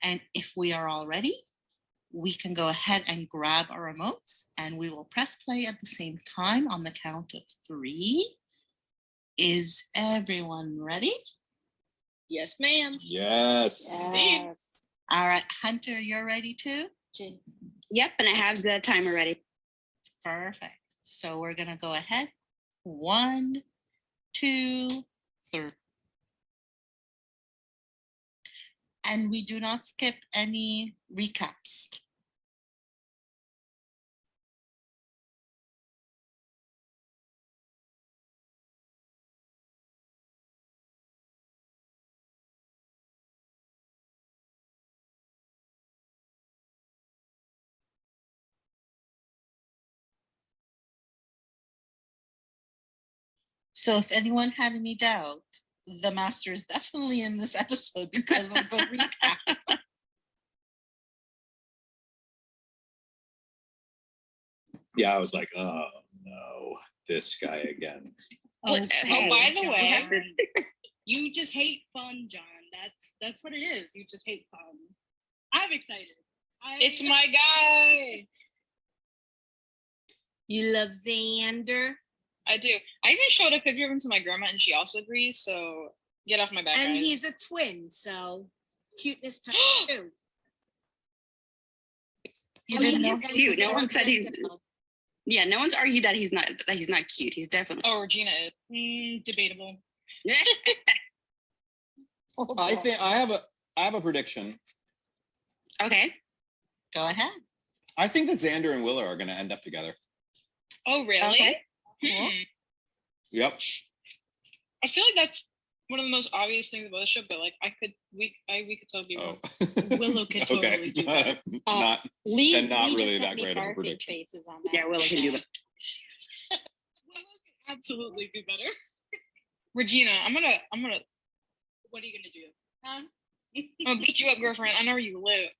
And if we are all ready, we can go ahead and grab our remotes and we will press play at the same time on the count of 3. Is everyone ready? Yes, ma'am. Yes. All right, Hunter, you're ready too? Yep, and I have the timer ready. Perfect. So we're going to go ahead. 1, 2, 3. And we do not skip any recaps. So if anyone had any doubt, the master is definitely in this episode because of the recap. Yeah, I was like, oh no, this guy again. Oh, by the way, John. you just hate fun, John. That's what it is. You just hate fun. I'm excited. It's my guy. You love Xander. I do. I even showed a picture of him to my grandma, and she also agrees. So get off my back, And guys. he's a twin, so cuteness time too. You Oh, didn't he know is cute. No one said he's. identical. Yeah, no one's argued that he's not cute. He's definitely. Oh, Regina is. Debatable. I think I have a prediction. Okay. Go ahead. I think that Xander and Willow are going to end up together. Oh, really? Okay. Yep. I feel like that's one of the most obvious things about the show, but like we could totally be wrong. Willow could totally do that. Not Lee, and not Lee really just that sent me great of a barking prediction. faces on that. Yeah, Willow can do that. Willow could absolutely be better. Regina, I'm gonna What are you gonna do? Huh? I'm gonna beat you up, girlfriend. I know where you live.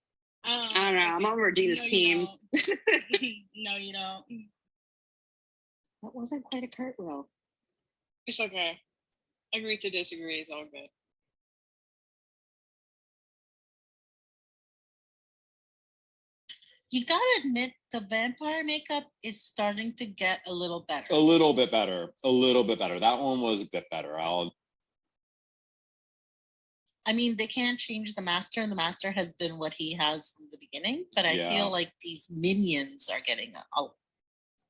I don't know. I'm on Regina's team. No, you don't. That wasn't quite a cartwheel. It's okay. Agree to disagree. It's all good. You gotta admit, the vampire makeup is starting to get a little better. A little bit better. A little bit better. That one was a bit better. I mean, they can't change the master, and the master has been what he has from the beginning, but I Yeah. feel like these minions are getting out.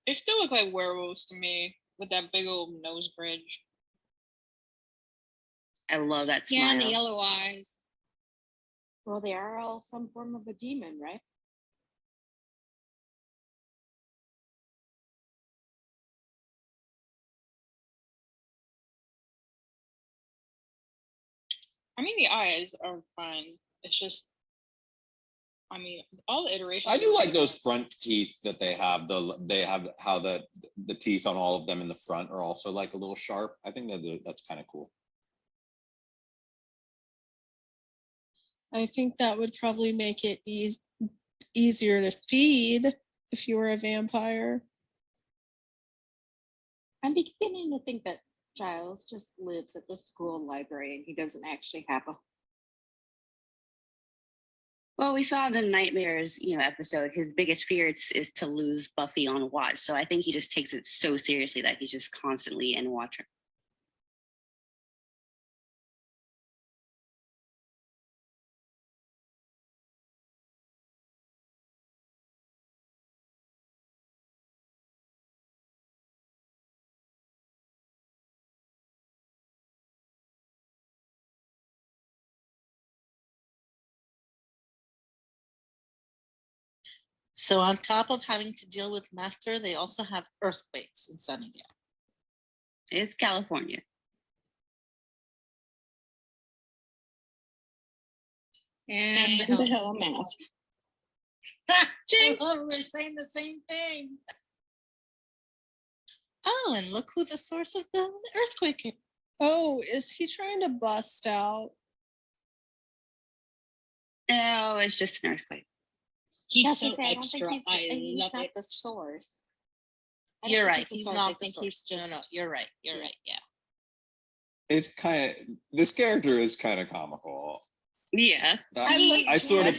They still look like werewolves to me with that big old nose bridge. I love that smile. Yeah, and the yellow eyes. Well, they are all some form of a demon, right? I mean, the eyes are fine. It's just, I mean, all the iterations. I do like those front teeth that they have. They have how the teeth on all of them in the front are also like a little sharp. I think that's kind of cool. I think that would probably make it easier to feed if you were a vampire. I'm beginning to think that Giles just lives at the school library and he doesn't actually have a. Well, we saw the Nightmares, episode. His biggest fear is to lose Buffy on watch. So I think he just takes it so seriously that he's just constantly in watch. So on top of having to deal with master, they also have earthquakes in Sunnydale. It's California. And the hell math. I love we're saying the same thing. Oh, and look who the source of the earthquake is. Oh, is he trying to bust out? No, it's just an earthquake. he's That's so to say, I don't extra. think he's love not it. the source. I don't You're think right. the He's source. I not the think source. he's just No, you're right. You're right. Yeah. It's kind of, this character is kind of comical. Yeah. I sort of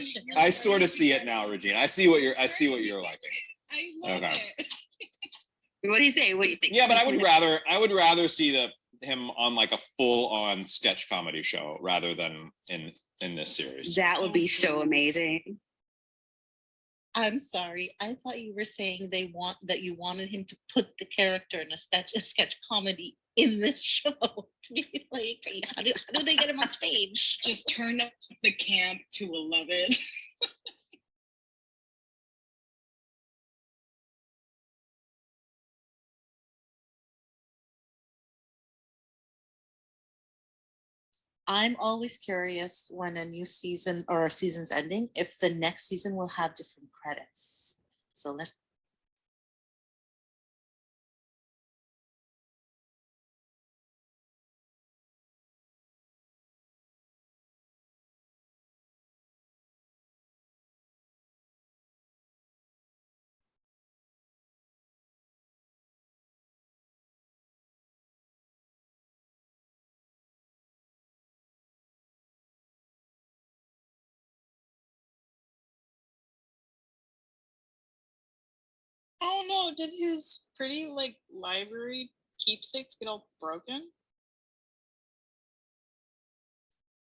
see it now, Regina. I see what you're liking. I love Okay. it. What do you think? What do you think? Yeah, but I would rather see him on like a full-on sketch comedy show rather than in this series. That would be so amazing. I'm sorry. I thought you were saying you wanted him to put the character in a sketch comedy in this show. Like, how do they get him on stage? Just turn up the camp to 11. I'm always curious when a new season or a season's ending, if the next season will have different credits. So let's. Oh no, did his pretty like library keepsakes get all broken?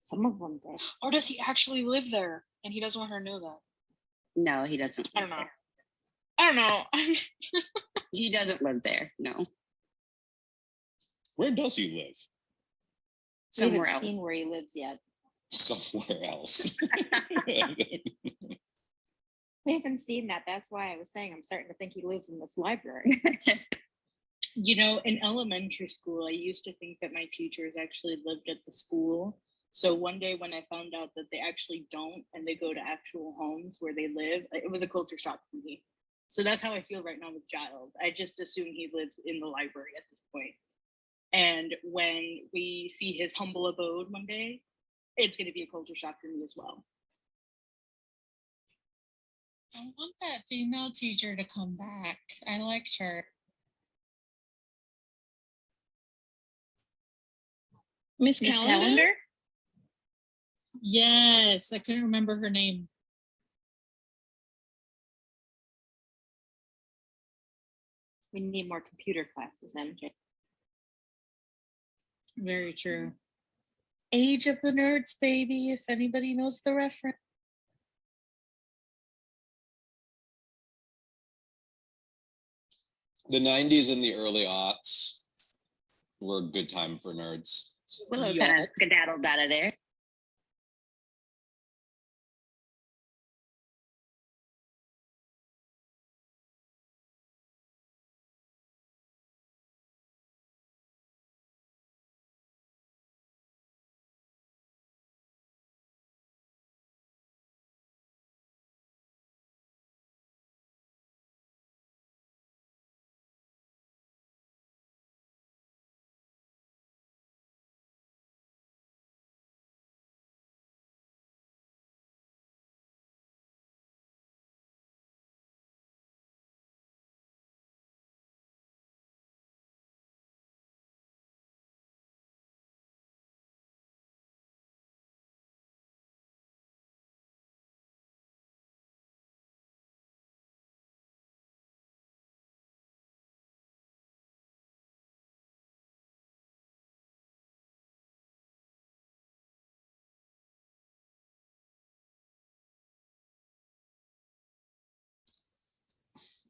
Some of them did. Or does he actually live there and he doesn't want her to know that? No, he doesn't. I don't know. I don't know. He doesn't live there. No, Where does he live? We somewhere haven't else. seen where he lives yet. Somewhere else. We haven't seen that. That's why I was saying I'm starting to think he lives in this library. You know, in elementary school, I used to think that my teachers actually lived at the school. So one day when I found out that they actually don't and they go to actual homes where they live, it was a culture shock for me. So that's how I feel right now with Giles. I just assume he lives in the library at this point. And when we see his humble abode one day, it's going to be a culture shock for me as well. I want that female teacher to come back. I liked her. Miss Miss Calendar? Yes, I couldn't remember her name. We need more computer classes, MJ. Very true. Age of the Nerds, baby, if anybody knows the reference. The 90s and the early aughts were a good time for nerds. Willow Yeah. kind of skedaddled out of there.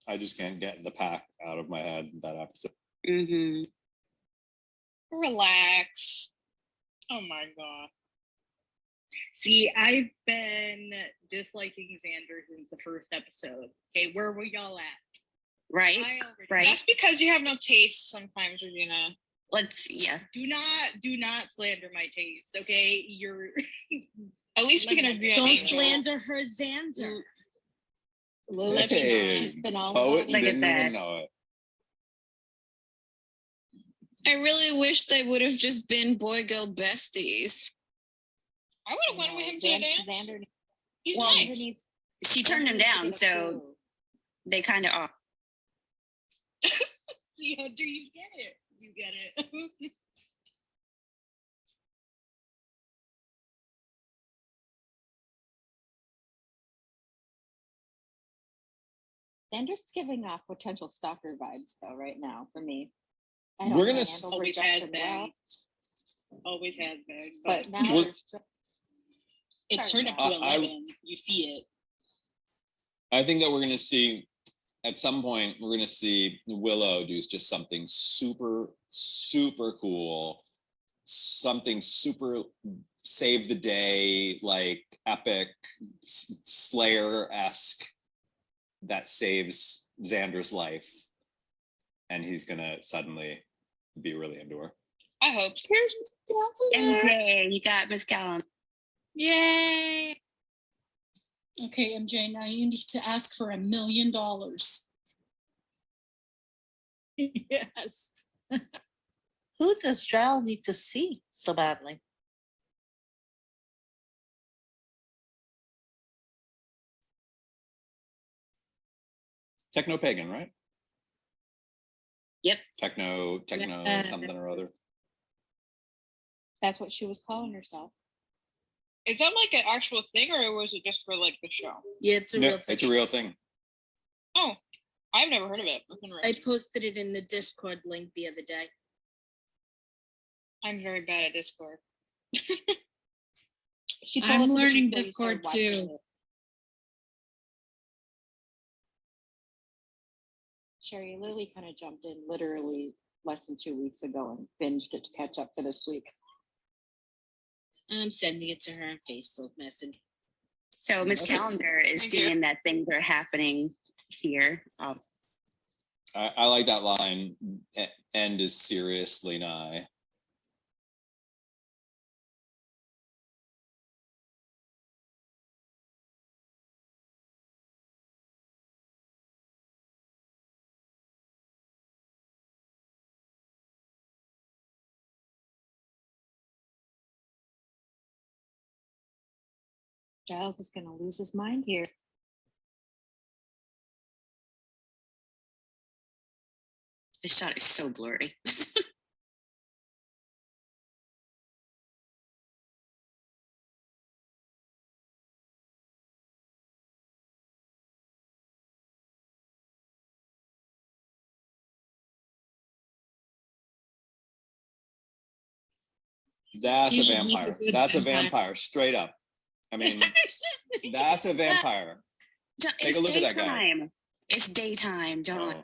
I just can't get the pack out of my head, that episode. Mm-hmm. Relax. Oh my god. See, I've been disliking Xander since the first episode. Okay, where were y'all at? Right. Right. That's because you have no taste sometimes, Regina. Yeah. Do not slander my taste. Okay, you're. At least we can Don't agree on Don't Angel. slander her Xander. Hey, She's been all Poet Look at didn't that. even know it. I really wish they would have just been boy-girl besties. I would have went with him to a dance. Xander, He's Well, nice. needs. She turned him Xander needs to down, get a so clue. they kind of are. See, Hunter, you get it. You get it. Xander's giving off potential stalker vibes though right now for me. I We're don't gonna handle Always has rejection been. well, Always has been. but now Well- there's it's sorry, turned up to I- 11. You see it. I think that we're gonna see at some point we're gonna see Willow do just something super, super cool, something super save the day, like epic Slayer-esque that saves Xander's life, and he's gonna suddenly be really into her. I hope so. Here's MJ, you got Miss Callum. Yay. Okay, MJ, now you need to ask for $1 million. Yes. Who does Giles need to see so badly? Techno pagan, right? Yep. Techno Yeah. something or other. that's what she was calling herself. Is that like an actual thing, or was it just for like the show? Yeah, it's a No, real it's a thing. real thing. Oh, I've never heard of it. That's I interesting. posted it in the Discord link the other day. I'm very bad at Discord. She I'm us to learning before you started Discord watching too. it. Sherry Lily kind of jumped in literally less than 2 weeks ago and binged it to catch up for this week. I'm sending it to her on Facebook Messenger. So Miss Okay. Calendar is Thank you. seeing that things are happening here. I like that line. End is seriously nigh. Giles is going to lose his mind here. This shot is so blurry. That's a You should make a vampire. good That's a vampire. vampire, straight up. I mean, that's a vampire. It's a look at that guy. daytime. It's daytime, John.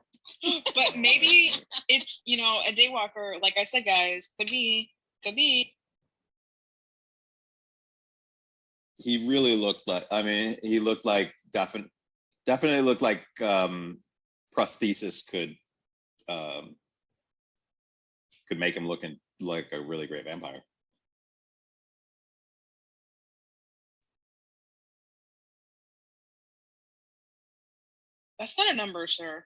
Oh. But maybe it's, a daywalker. Like I said, guys, could be. He really looked like. I mean, he looked like definitely looked like prosthesis could make him looking like a really great vampire. That's not a number, sir.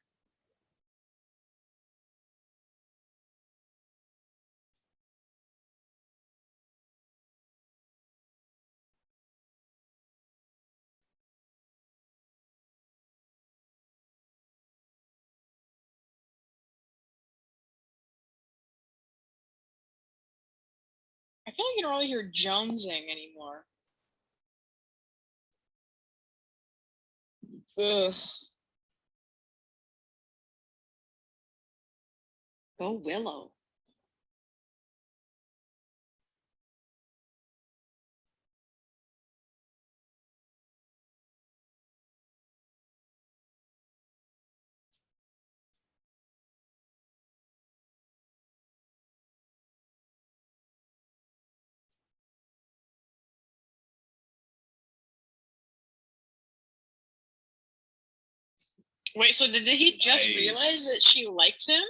I feel like you don't really hear jonesing anymore. Ugh. Go Willow. Wait, so did he just realize that she likes him?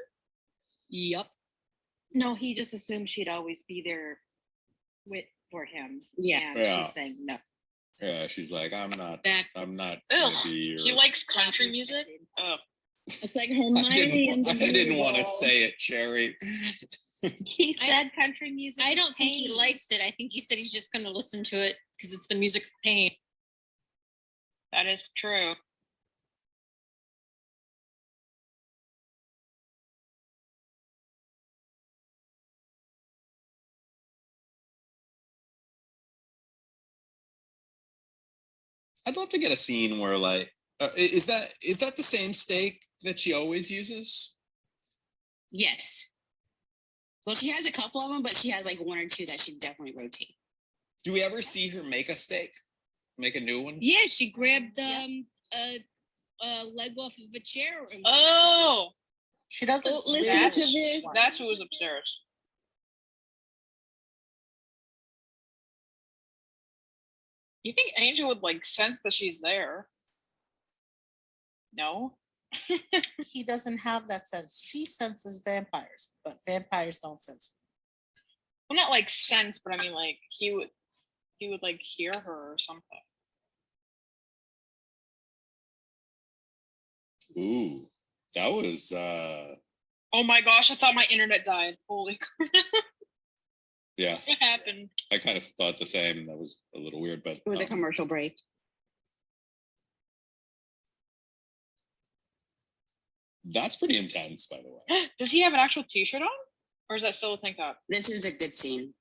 Yep. No, he just assumed she'd always be there for him. Yeah. And Yeah. she's saying no. Yeah, she's like, I'm not Back. gonna Ugh, be he your. likes country music? Oh, It's like I Hermione and the didn't want to Weasel. say it, Cherry. He said country music. I is don't think he pain. likes it. I think he said he's just going to listen to it because it's the music of pain. that is true. I'd love to get a scene where like Is that the same stake that she always uses? Yes. Well, she has a couple of them, but she has like one or two that she definitely rotate. Do we ever see her make a stake? Make a new one? Yeah, she grabbed a leg off of a chair. Oh, She doesn't. Oh, listen really to this. want that's who was upstairs. You think Angel would like sense that she's there? No. He doesn't have that sense. She senses vampires, but vampires don't sense. Well, not like sense, but I mean like he would like hear her or something. Ooh, that was Oh my gosh, I thought my internet died. Holy crap. yeah. What happened? I kind of thought the same. That was a little weird, but It was a commercial break. that's pretty intense, by the way. Does he have an actual t-shirt on? Or is that still a tank top? This is a good scene.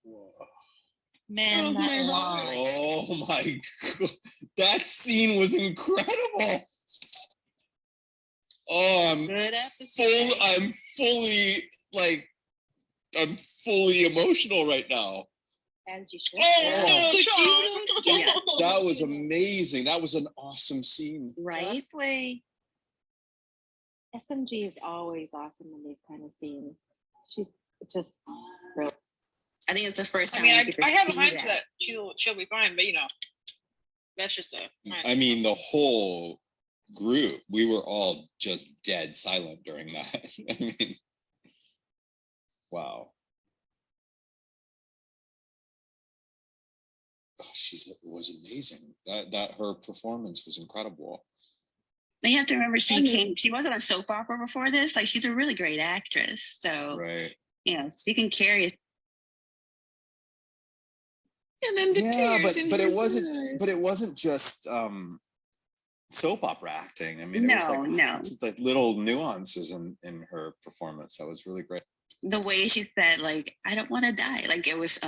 Whoa. Man, Oh that my line. Oh my god, that scene was incredible. Oh, Good episode. I'm fully emotional right now. As you should. Oh. Sean. Yeah. That was amazing. That was an awesome scene. Right? Just wait. SMG is always awesome in these kind of scenes. She's just real. I think it's the first I time. mean, we get to I have a see hunch that she'll be fine, but you know, that's just a. I mean, the whole group, we were all just dead silent during that. I mean, wow. Oh, was amazing. That her performance was incredible. Now you have to remember she wasn't a soap opera before this. Like she's a really great actress. So Right. you know, she can carry it. And then the tears in but her it wasn't just soap opera acting. I mean, it was like it's like little nuances in her performance that was really great. The way she said, like, I don't want to die. Like it was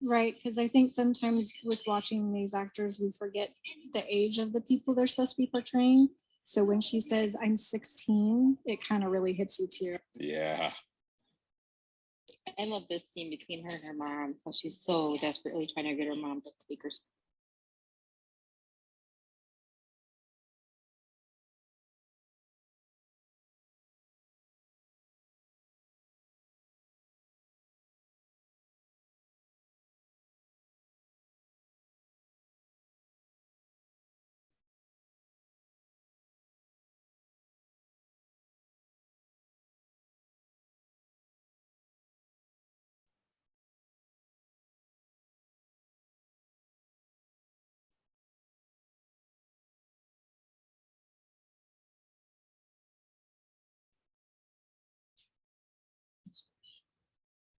Right, because I think sometimes with watching these actors, we forget the age of the people they're supposed to be portraying. So when she says, I'm 16, it kind of really hits you too. Yeah. I love this scene between her and her mom because she's so desperately trying to get her mom to take her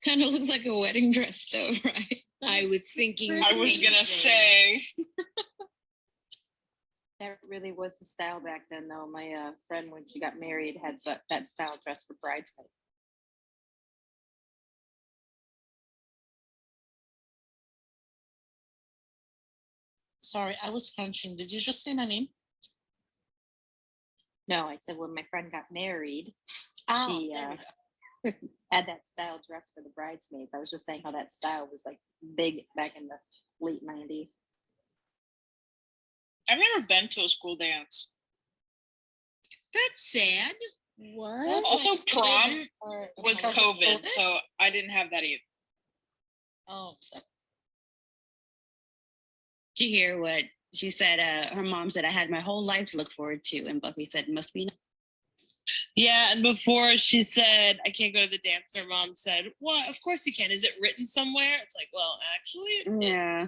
Kind of looks like a wedding dress, though, right? I was thinking. I was gonna say. That really was the style back then, though. My friend, when she got married, had that style dress for bridesmaid. Sorry, I was crunching. Did you just say my name? No, I said when my friend got married, Oh, she there we go. had that style dress for the bridesmaids. I was just saying how that style was like big back in the late 90s. I've never been to a school dance. That's sad. What? Also, Like prom COVID or was because of COVID, so I didn't have that either. Oh, Did you hear what she said? Her mom said, I had my whole life to look forward to. And Buffy said, must be. Yeah, and before she said, I can't go to the dance, her mom said, well, of course you can. Is it written somewhere? It's like, well, actually, Yeah.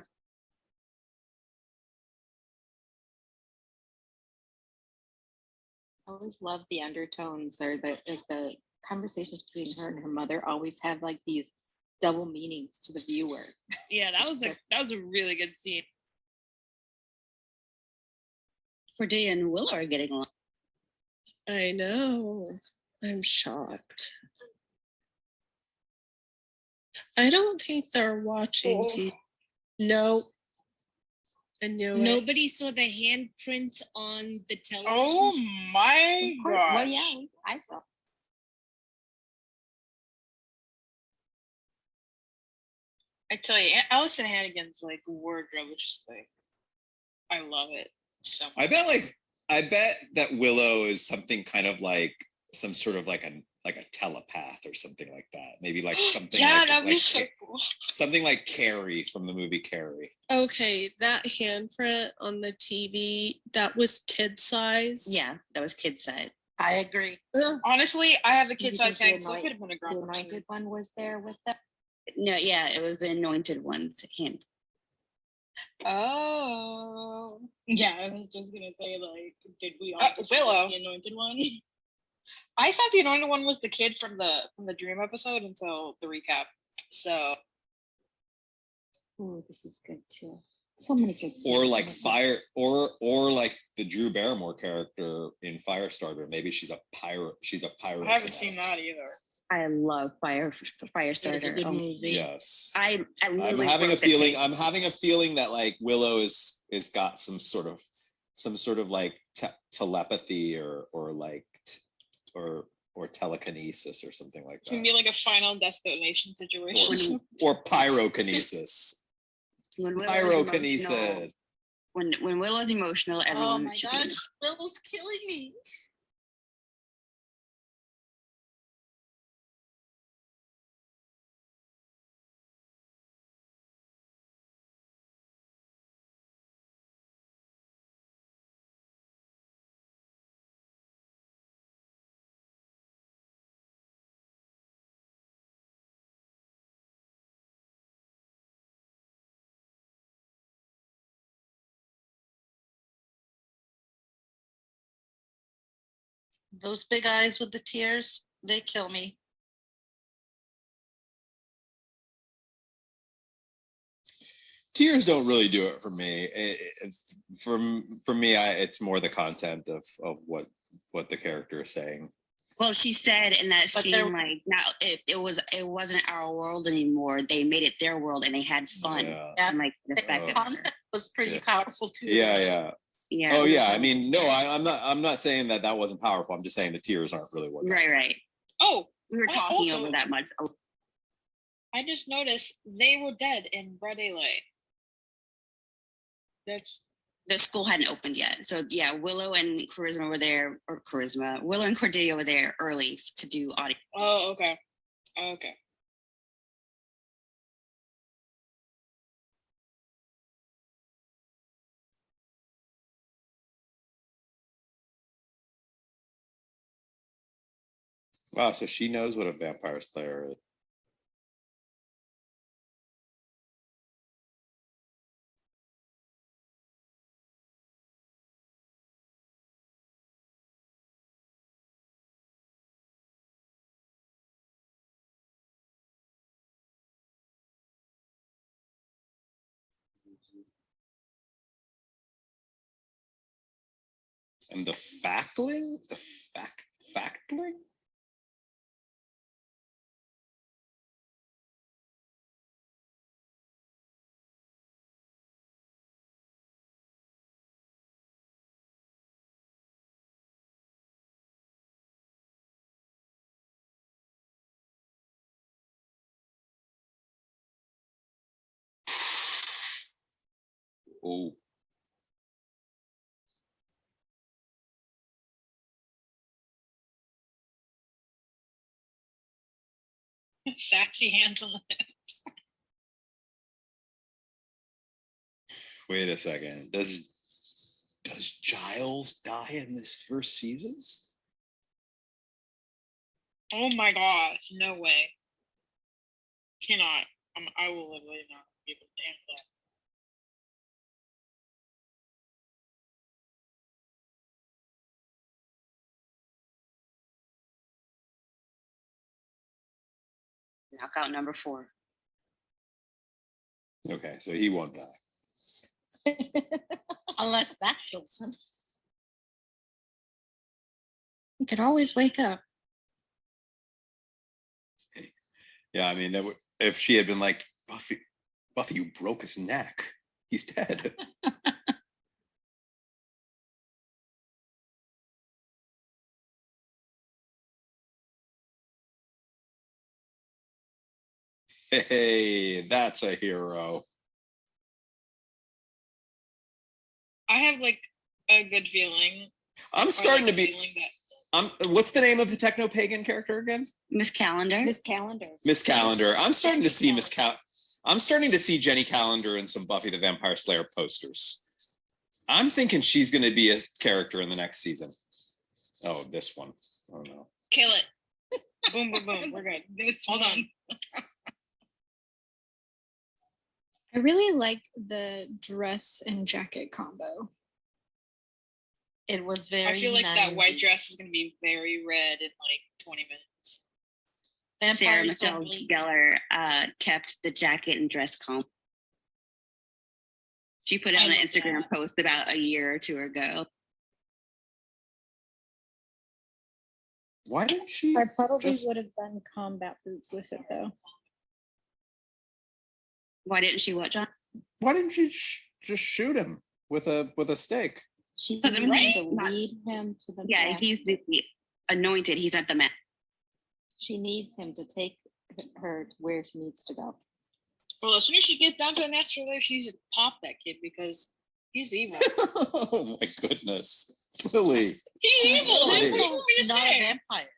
I always loved the undertones or the conversations between her and her mother always have like these double meanings to the viewer. yeah, that was a really good scene. Cordelia and Willow are getting along. I know. I'm shocked. I don't think they're watching TV. No. I knew it. Nobody saw the handprint on the television. Oh my gosh. Well, yeah, I saw. I tell you, Allison Hannigan's like wardrobe is just like, I love it so much. I bet that Willow is something kind of like some sort of like a telepath or something like that. Maybe like something Yeah, like, that'd be like so cool. something like Carrie from the movie Carrie. Okay, that handprint on the TV, that was kid size. Yeah, that was kid size. I agree. Honestly, I have a kid You size think tank, so it could have been a the grown anointed person. one was there with them. No, yeah, it was the anointed one's hand. Oh. Yeah, I was just gonna say, like, did we all just Willow. the anointed one? I thought the anointed one was the kid from the dream episode until the recap. So Oh, this is good too. So many good. Or scenes like in it. Fire, or like the Drew Barrymore character in Firestarter. Maybe she's a pirate. She's a pirate. I haven't seen that either. I love It's a Firestarter. good movie. Yes. I I'm literally having a broke the feeling. tape. I'm having a feeling that like Willow is got some sort of like telepathy or telekinesis or something like It's gonna that, be like a Final Destination situation. or pyrokinesis. When Willow's emotional, Pyrokinesis. when Willow's emotional, Oh everyone my should gosh, be. Willow's killing me. Those big eyes with the tears, they kill me. Tears don't really do it for me. For me, it's more the content of what the character is saying. Well, she said in that But there- scene, like, now it wasn't our world anymore. They made it their world and they had fun. Yeah. And like the fact The that, content was pretty Yeah. powerful too. Yeah. yeah. Oh yeah. I mean, no, I'm not saying that wasn't powerful. I'm just saying the tears aren't really what. Right. Oh, We were I talking also- over that much. Oh, I just noticed they were dead in broad daylight. That's the school hadn't opened yet. So yeah, Willow and Willow and Cordelia were there early to do audio. oh okay. Okay. Wow. So she knows what a vampire slayer is. And the factling? The factling? Oh. Sassy hands on the hips. Wait a second. Does Giles die in this first season? Oh my gosh, no way. Cannot. I will literally not give a damn that. Knockout number 4. Okay, so he won't die. Unless that kills him. You could always wake up. Yeah, I mean, if she had been like, Buffy, you broke his neck. He's dead. Hey, that's a hero. I have like a good feeling. I'm starting to be. Feeling that What's the name of the techno pagan character again? Miss Calendar. Miss Calendar. Miss Calendar. I'm starting to see I'm starting to see Jenny Calendar in some Buffy the Vampire Slayer posters. I'm thinking she's going to be a character in the next season. Oh, this one. Oh no. kill it. Boom, boom, boom. We're good. Hold on. I really like the dress and jacket combo. It was very. I feel like that white 90s. dress is gonna be very red in like 20 minutes. Sarah Vampires Michelle don't bleed. Gellar kept the jacket and dress comp. She put it I on an love Instagram that. post about a year or two ago. Why didn't she? I probably just- would have done combat boots with it though. Why didn't she what, John? Why didn't she just shoot him with a stake? She Because needs right? him to lead him to the Yeah, master. he's the anointed. He's not the man. She needs him to take her to where she needs to go. Well, as soon as she gets down to the master layer, she needs to pop that kid because he's evil. Oh my goodness, Lily. He's evil. That's Really? what you want me to Not a say. vampire.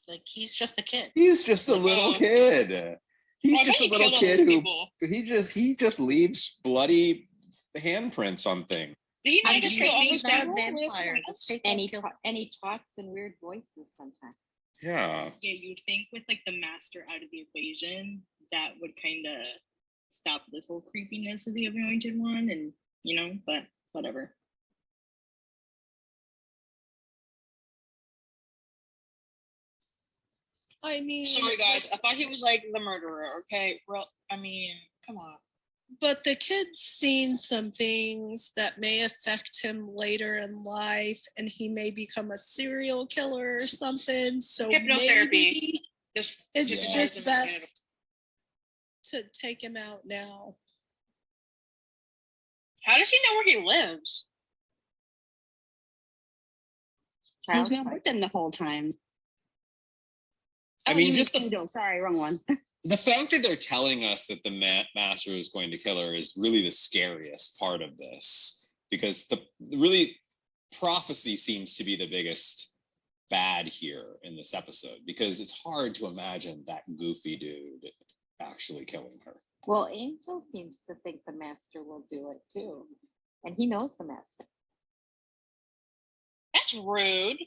Like he's just a kid. He's just a little kid. He's I just bet a he little killed all kid those who people. he just leaves bloody handprints on things. Did he I'm not just kill all those he's not a people? vampire. The stake And won't kill him. and he talks in weird voices sometimes. Yeah. Yeah, you'd think with like the master out of the equation, that would kind of stop this whole creepiness of the anointed one, and but whatever. I mean, Sorry, guys. I thought he was like the murderer. Okay. Well, I mean, come on. but the kid's seen some things that may affect him later in life, and he may become a serial killer or something. So Hypnotherapy. maybe Just it's Yeah. just hypnotize him and get best to take him out now. How does he know where he lives? He's Child been with them the whole time. I Oh, mean, you just the Kindle. Sorry, wrong one. the fact that they're telling us that the master is going to kill her is really the scariest part of this, because the really prophecy seems to be the biggest bad here in this episode, because it's hard to imagine that goofy dude actually killing her. Well, Angel seems to think the master will do it too. And he knows the master. That's rude.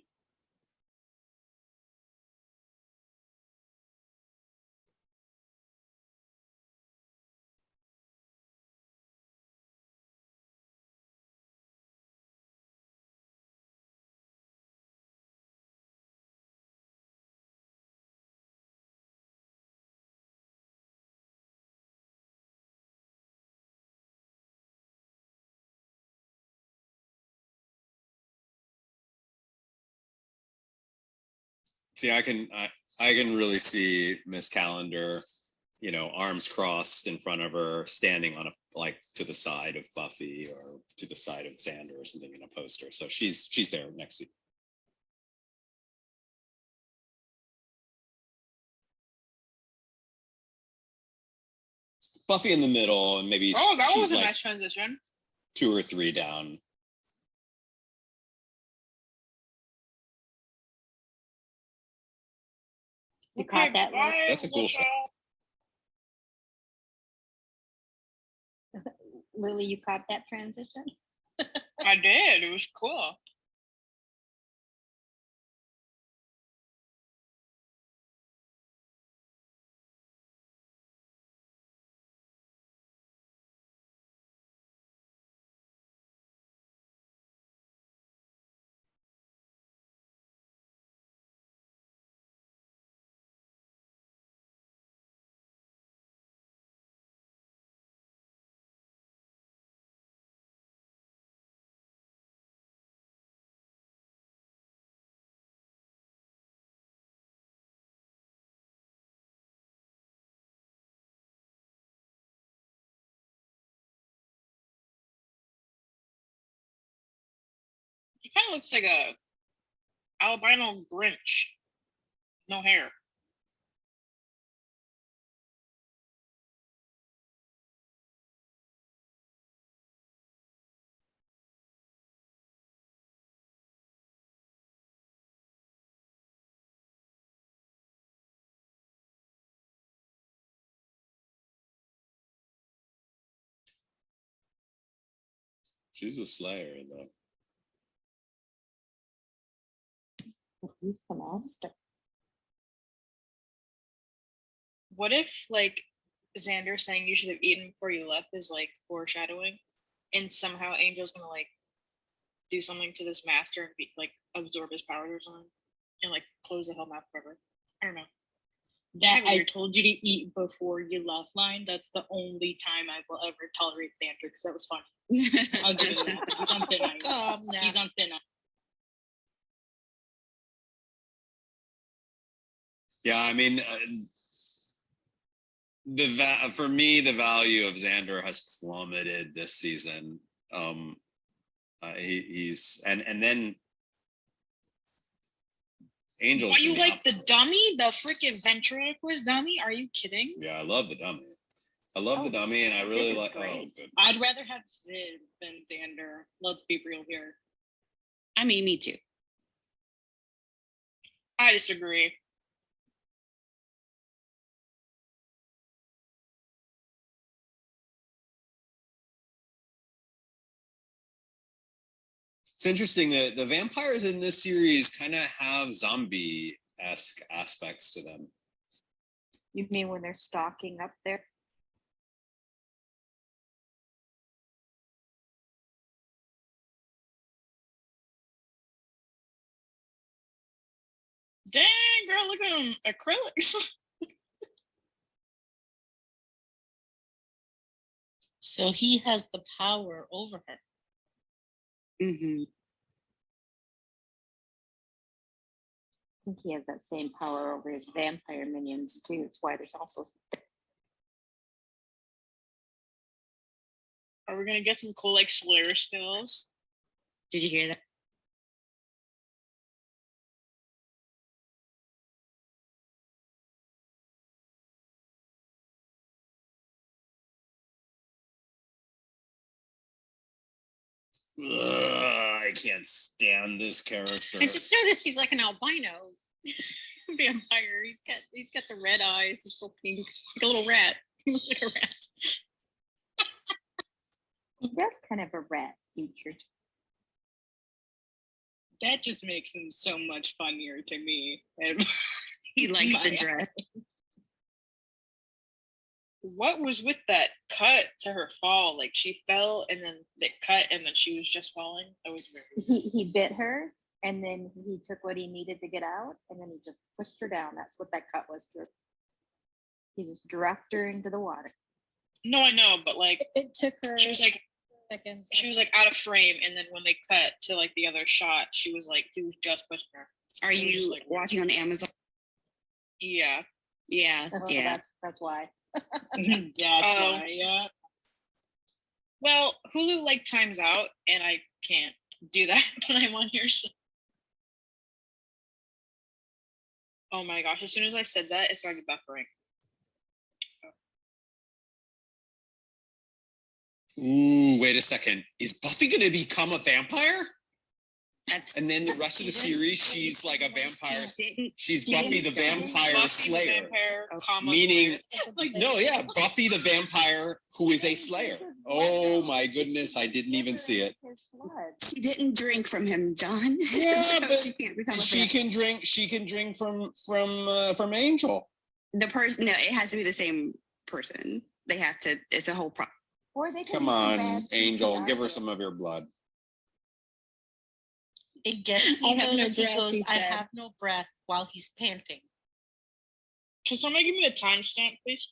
See, I can really see Miss Calendar, arms crossed in front of her, standing on to the side of Buffy or to the side of Xander or something in a poster. So she's there next to you. Buffy in the middle, and maybe Oh, that was she's a nice transition. 2 or 3 down. You caught that, Liz? That's a cool shot. Lily, you caught that transition? I did. It was cool. He kind of looks like a albino Grinch. No hair. She's a slayer, though. He's the master. What if Xander saying you should have eaten before you left is foreshadowing, and somehow Angel's gonna do something to this master and absorb his powers or something, and close the hell mouth forever. I don't know. That I Weird. told you to eat before you left line. That's the only time I will ever tolerate Xander because that was funny. I'll give him that. He's on thin ice. Calm now. He's on thin ice. Yeah, I mean, for me, the value of Xander has plummeted this season. He's and then Angel. Why you like the dummy, the freaking ventriloquist dummy? Are you kidding? Yeah, I love the dummy. I love the dummy, and I really like. Oh, good. I'd rather have Sid than Xander. Let's be real here. I mean, me too. I disagree. It's interesting that the vampires in this series kind of have zombie-esque aspects to them. You mean when they're stalking up there? Dang, girl, look at them acrylics. So he has the power over her. Mm-hmm. I think he has that same power over his vampire minions too. It's why there's also. Are we gonna get some cool Slayer skills? Did you hear that? I can't stand this character. I just noticed he's like an albino vampire. He's got the red eyes. He's real pink, like a little rat. He looks like a rat. He does kind of a rat feature. That just makes him so much funnier to me. He likes the dress. What was with that cut to her fall? She fell and then it cut and then she was just falling. That was very. He bit her, and then he took what he needed to get out, and then he just pushed her down. That's what that cut was to. He just dropped her into the water. No, I know, but It took her she was seconds. she was out of frame, and then when they cut to the other shot, she was he was just pushing her. Are It was you just, watching on Amazon? Yeah. Yeah, Oh, yeah. that's why. That's Oh. why, yeah. Well, Hulu like times out, and I can't do that when I'm on here. So. Oh my gosh! As soon as I said that, it started buffering. Ooh, wait a second. Is Buffy going to become a vampire? That's And then the rest of the series, she's like a vampire. She's Buffy the Vampire Buffy the Slayer. Vampire, comma, Meaning, Slayer. like, no, yeah, Buffy the Vampire who is a Slayer. Oh my goodness, I didn't even see it. His blood. she didn't drink from him, John. Yeah, So but she can't become a She vampire. can drink. She can drink from Angel. The person. No, it has to be the same person. They have to. It's a whole pro. Or they could Come be some on, bad Angel, CPR give her for some of your blood. It gets I me have though no that he breath, goes, he I said. have no breath while he's panting. Can somebody give me the timestamp, please?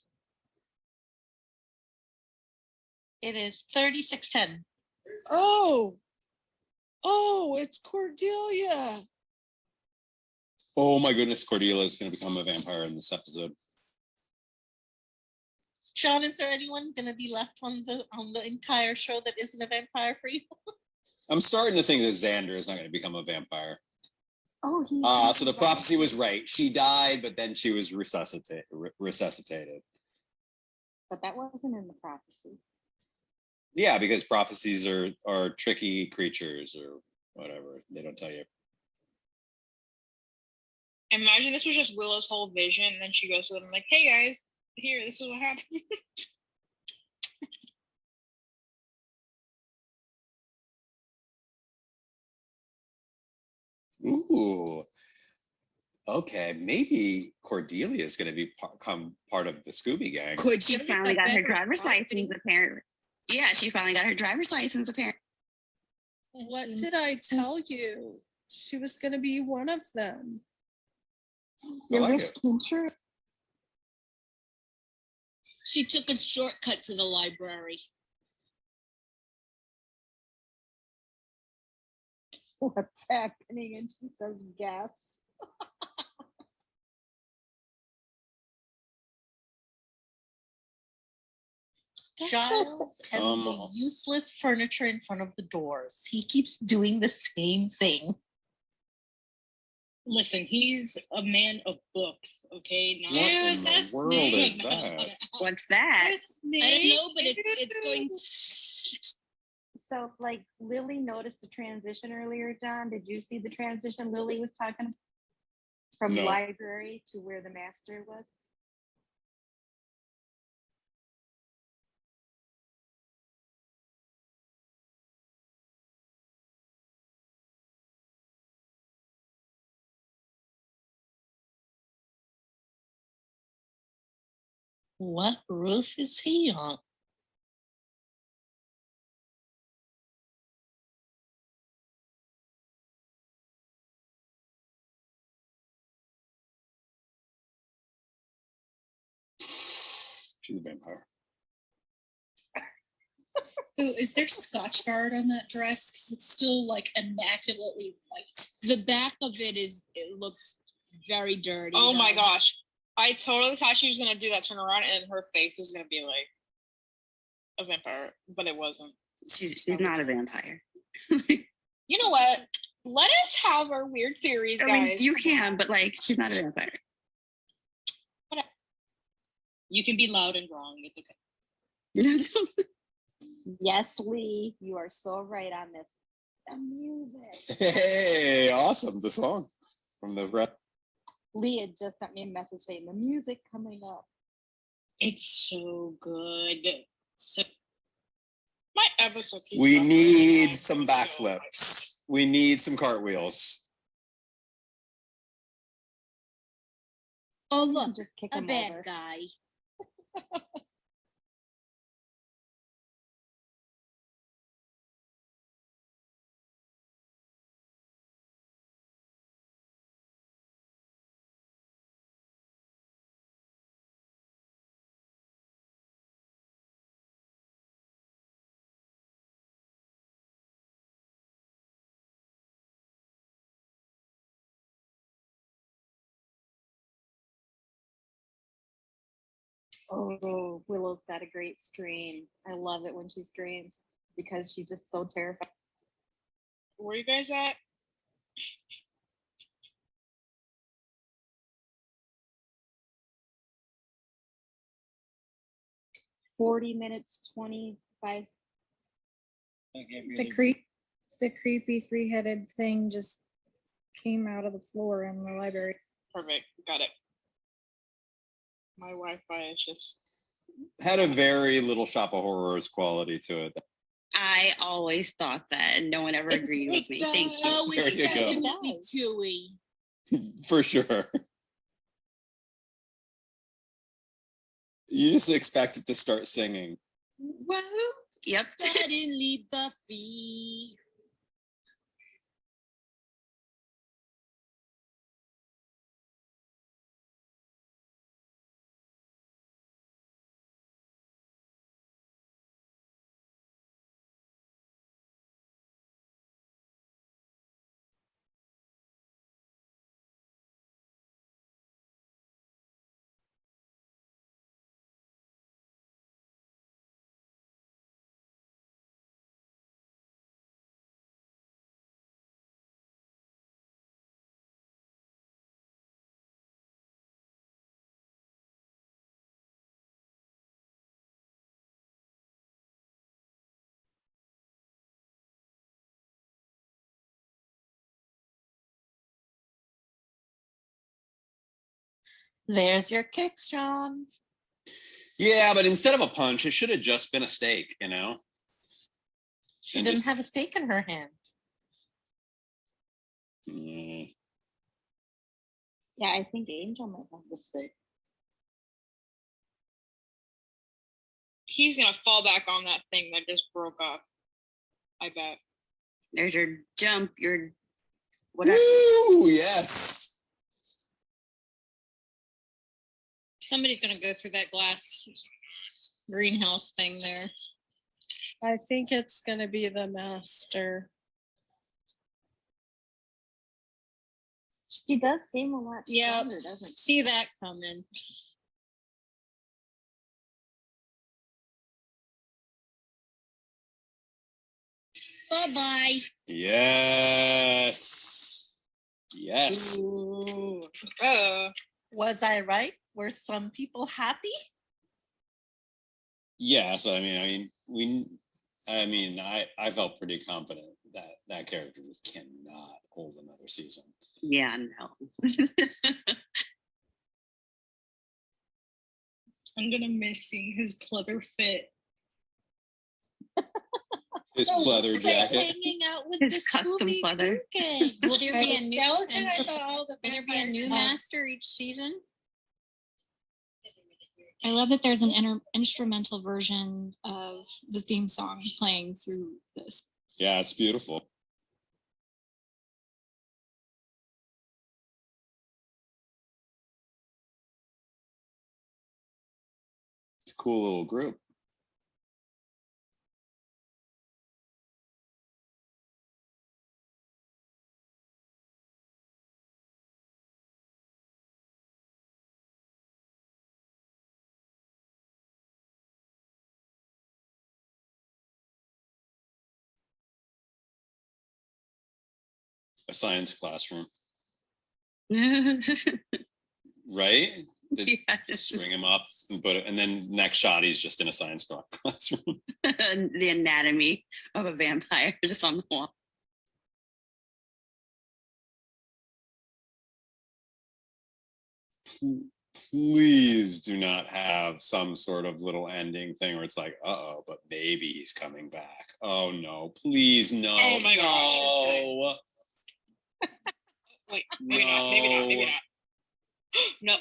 It is 36:10. Oh, it's Cordelia. Oh my goodness, Cordelia is going to become a vampire in this episode. John, is there anyone going to be left on the entire show that isn't a vampire for you? I'm starting to think that Xander is not going to become a vampire. Oh, So the prophecy was right. She died, but then she was resuscitated. But that wasn't in the prophecy. Yeah, because prophecies are tricky creatures or whatever. They don't tell you. Imagine this was just Willow's whole vision, and then she goes to them like, "Hey guys, here, this is what happened." Ooh. Okay, maybe Cordelia is going to become part of the Scooby Gang. She finally got her driver's license, apparently. Yeah, she finally got her driver's license, apparently. What did I tell you? She was going to be one of them. I like it. True. She took a shortcut to the library. What's happening? And she says, "Gas." Giles and the useless furniture in front of the doors. He keeps doing the same thing. Listen, he's a man of books, okay? Not What Ew, in that's the world is snake. that? What's that? I don't know, but it's going. So, like, Lily noticed the transition earlier, John. Did you see the transition Lily was talking about? From No. library to where the master was? What roof is he on? She's a vampire. So is there Scotch Guard on that dress? Because it's still like immaculately white. The back of it looks very dirty. Oh my though. gosh. I totally thought she was gonna do that turn around and her face was gonna be like a vampire, but it wasn't. She's not a vampire. You know what? Let us have our weird theories, I guys. mean, you can, but like, she's not a vampire. You can be loud and wrong. It's okay. Yes, Lee, you are so right on this. The music. Hey, awesome. The song from the rep. Lee had just sent me a message saying the music coming up. It's so good. So My episode keeps We buffering. need some backflips. We need some cartwheels. Oh look, Just kick a him bad over. guy. Oh, Willow's got a great scream. I love it when she screams because she's just so terrified. Where are you guys at? 40 minutes, 25. The creepy three-headed thing just came out of the floor in the library. Perfect. Got it. My Wi-Fi is just Had a very Little Shop of Horrors quality to it. I always thought that, and no one ever agreed with me. Thank you. Oh, There it's you go. definitely chewy. For sure. You just expect it to start singing. Woohoo! Yep. Suddenly Buffy. There's your kicks, John. Yeah, but instead of a punch, it should have just been a steak, you know? She And didn't just- have a steak in her hand. Mm. Yeah, I think Angel might have the stick. he's gonna fall back on that thing that just broke off. I bet. There's your jump, your whatever. Woo! Yes. Somebody's gonna go through that glass greenhouse thing there. I think it's gonna be the master. She does seem a lot Yeah, stronger, doesn't she? see that coming. Bye-bye. Yes. Yes. Ooh. Uh, Was I right? Were some people happy? Yes. I felt pretty confident that that character just cannot hold another season. Yeah, no. I'm gonna miss seeing his pleather fit. His Oh, pleather look at us jacket. hanging out with His the custom Scooby pleather. Doo gang. Will there be a new Skeleton, I thought all the will there be a new vampires- master each season? I love that there's an instrumental version of the theme song playing through this. Yeah, it's beautiful. It's a cool little group. A science classroom, right? They Yes. string him up and put it, and then next shot he's just in a science classroom. The anatomy of a vampire just on the wall. Please do not have some sort of little ending thing where it's like, uh-oh, but maybe he's coming back. Oh no, please no. Oh my gosh, no. wait, maybe not. Maybe not. Maybe No. not. No,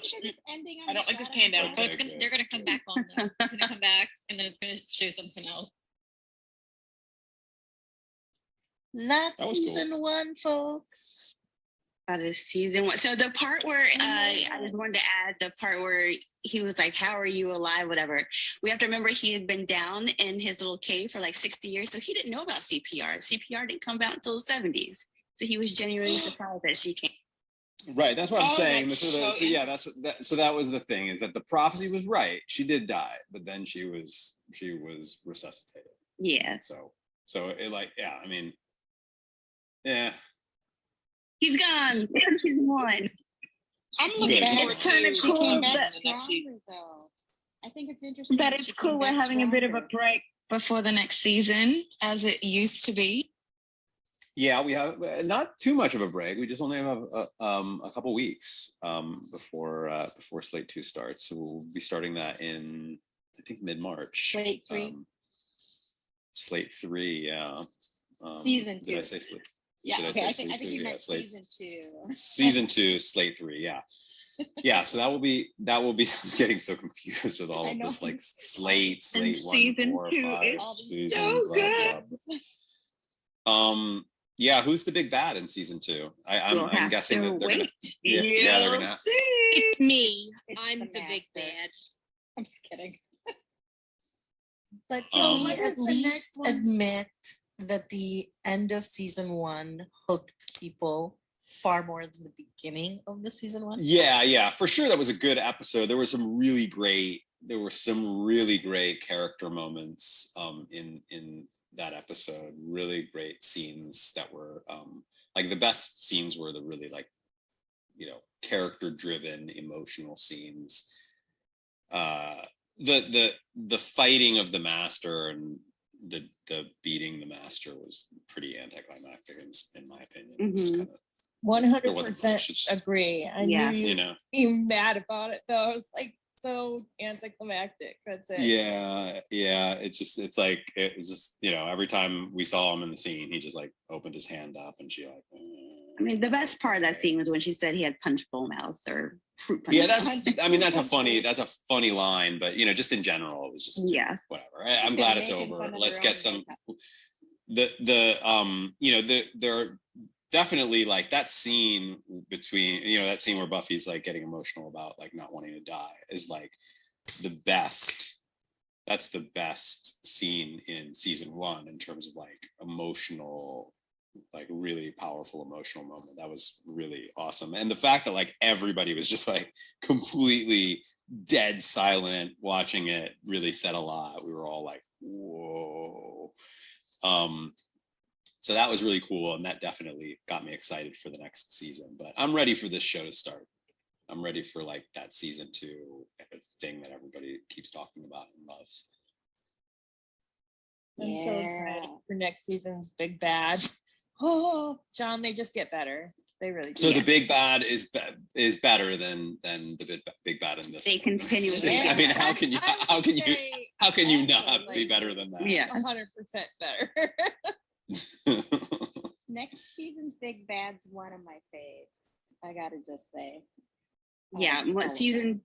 I don't like this pan down. Oh, it's Okay, gonna good. they're gonna come back on them. It's gonna come back and then it's gonna show something else. That's That was cool. season 1, folks. That is season 1. So the part where I just wanted to add the part where he was like, "How are you alive?" Whatever. We have to remember he had been down in his little cave for like 60 years, so he didn't know about CPR. CPR didn't come out until the 70s, so he was genuinely surprised that she came. Right, that's what I'm Oh, saying. that's So, so yeah, so that was the thing, is that the prophecy was right. She did die, but then she was resuscitated. Yeah. So it like, yeah, I mean, yeah. He's gone. She's won. I'm looking Good. forward It's to kind of she cool came that back in the next season. though. I think it's interesting That it's she came cool we're back having a bit of a stronger. break before the next season, as it used to be. Yeah, we have not too much of a break. We just only have a couple weeks before Slate 2 starts. So we'll be starting that in, I think, mid-March. Slate 3. Slate 3, yeah. Season 2. Did I say Slate? Yeah, Did I okay. say I Slate think 2? you Yeah, meant Slate. season 2. Season 2, Slate 3, yeah. Yeah, so that will be I'm getting so confused with all I of know. this, like Slate 1, season 4, 2 5 is seasons, so blah, good. blah. Yeah, who's the big bad in season 2? We'll I'm have guessing to that they're gonna. wait. Yeah, they're gonna. It's me. It's I'm the the big master. bad. I'm just kidding. But Um, can we what is at the least next one? admit that the end of season 1 hooked people far more than the beginning of the season 1? Yeah, for sure. That was a good episode. There were some really great character moments in that episode. Really great scenes that were like the best scenes were the really like, character driven emotional scenes. The fighting of the master and the beating the master was pretty anticlimactic in my opinion. It's Mhm. kind of 100% agree. I Yeah. knew you'd be mad about it though. It's like so anticlimactic. That's it. Yeah. It's like it was just, every time we saw him in the scene, he just like opened his hand up and she like. I mean, the best part of that scene was when she said he had punchbowl mouth or fruit punch. Yeah, that's a funny line, but just in general, it was just whatever. I'm glad it's making over. fun of Let's their get own some. There definitely like that scene between that scene where Buffy's like getting emotional about like not wanting to die is like the best. That's the best scene in season 1 in terms of like emotional, like really powerful emotional moment. That was really awesome. And the fact that like everybody was just like completely dead silent watching it really said a lot. We were all like, whoa. So that was really cool, and that definitely got me excited for the next season. But I'm ready for this show to start. I'm ready for like that season 2 thing that everybody keeps talking about and loves. I'm so excited for next season's big bad. Oh, John, they just get better. They really do. So the big bad is better than the big bad in this. They one. continuously. I mean, how can you not like, be better than that? Yeah. 100% better. Next season's big bad's one of my faves. I gotta just say. Yeah, what season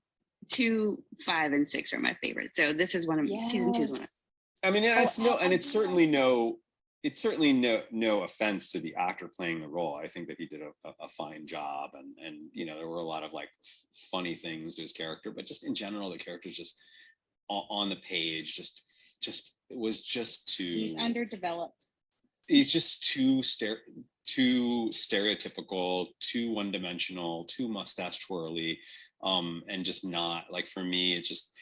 2, 5, and 6 are my favorites. So this is one of season 2 is one of. I mean, it's certainly no offense to the actor playing the role. I think that he did a fine job, and there were a lot of like funny things to his character, but just in general, the character's just on the page, it was just too. He's underdeveloped. He's just too stereotypical, too one-dimensional, too mustache twirly, and just not like, for me, it just.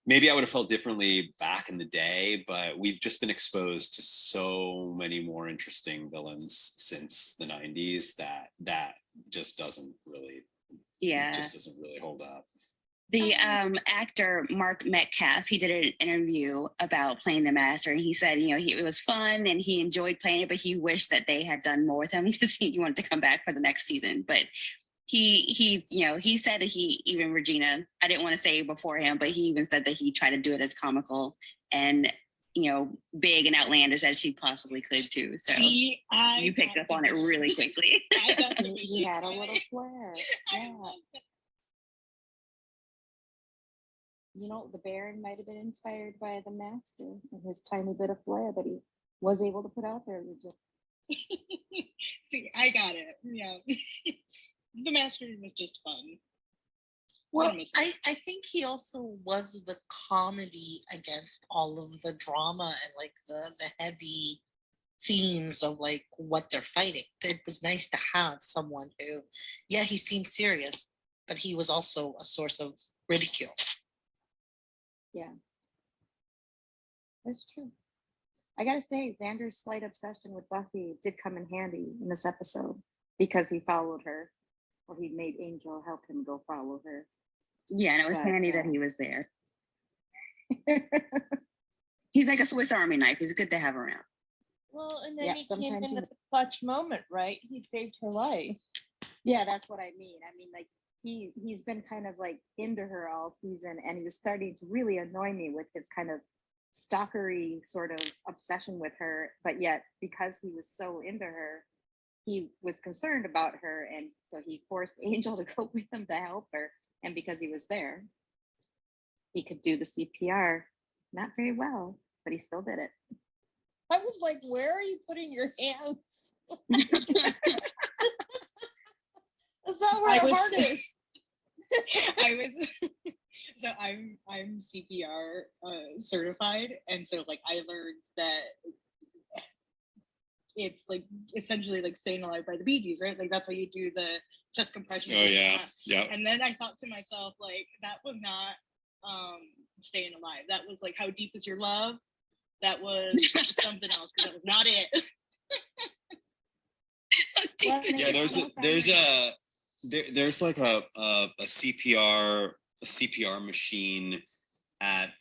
Maybe I would have felt differently back in the day, but we've just been exposed to so many more interesting villains since the 90s that just doesn't really, hold up. The actor Mark Metcalf, he did an interview about playing the master, and he said, it was fun and he enjoyed playing it, but he wished that they had done more with him because he wanted to come back for the next season. But he said that even Regina, I didn't want to say it before him, but he even said that he tried to do it as comical and big and outlandish as she possibly could too. So you picked up on it really quickly. He had a little flair. Yeah. The Baron might have been inspired by the master and his tiny bit of flair that he was able to put out there. See, I got it. Yeah. The master was just fun. Well, I think he also was the comedy against all of the drama and like the heavy themes of like what they're fighting. It was nice to have someone who, yeah, he seemed serious, but he was also a source of ridicule. Yeah. That's true. I gotta say, Xander's slight obsession with Buffy did come in handy in this episode because he followed her, or he made Angel help him go follow her. Yeah, and it was But, handy that he was there. He's like a Swiss Army knife. He's good to have around. Well, and then Yep, he came sometimes in you- at the clutch moment, right? He saved her life. Yeah, that's what I mean. I mean, like he's been kind of like into her all season, and he was starting to really annoy me with his kind of stalkery sort of obsession with her. But yet, because he was so into her, he was concerned about her, and so he forced Angel to go with him to help her. And because he was there, he could do the CPR. Not very well, but he still did it. I was like, where are you putting your hands? That's not where I the was- heart is. I was so I'm CPR certified, and so like I learned that it's like essentially like staying alive by the Bee Gees, right? Like that's how you do the chest compression. Oh yeah, yeah. And then I thought to myself, like, that was not staying alive. That was like, how deep is your love? That was something else, because that was not it. Yeah, there's like a CPR machine at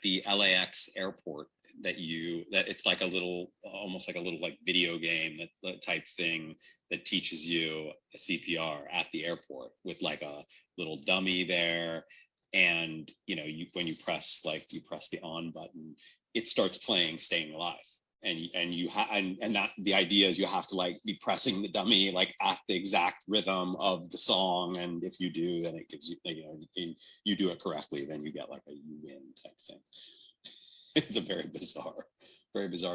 the LAX airport that it's like a little, almost like a little like video game that type thing that teaches you a CPR at the airport with like a little dummy there, and when you press the on button, it starts playing Staying Alive. And that the idea is you have to like be pressing the dummy like at the exact rhythm of the song, and if you do, then it gives you, you do it correctly, then you get like a you win type thing. It's a very bizarre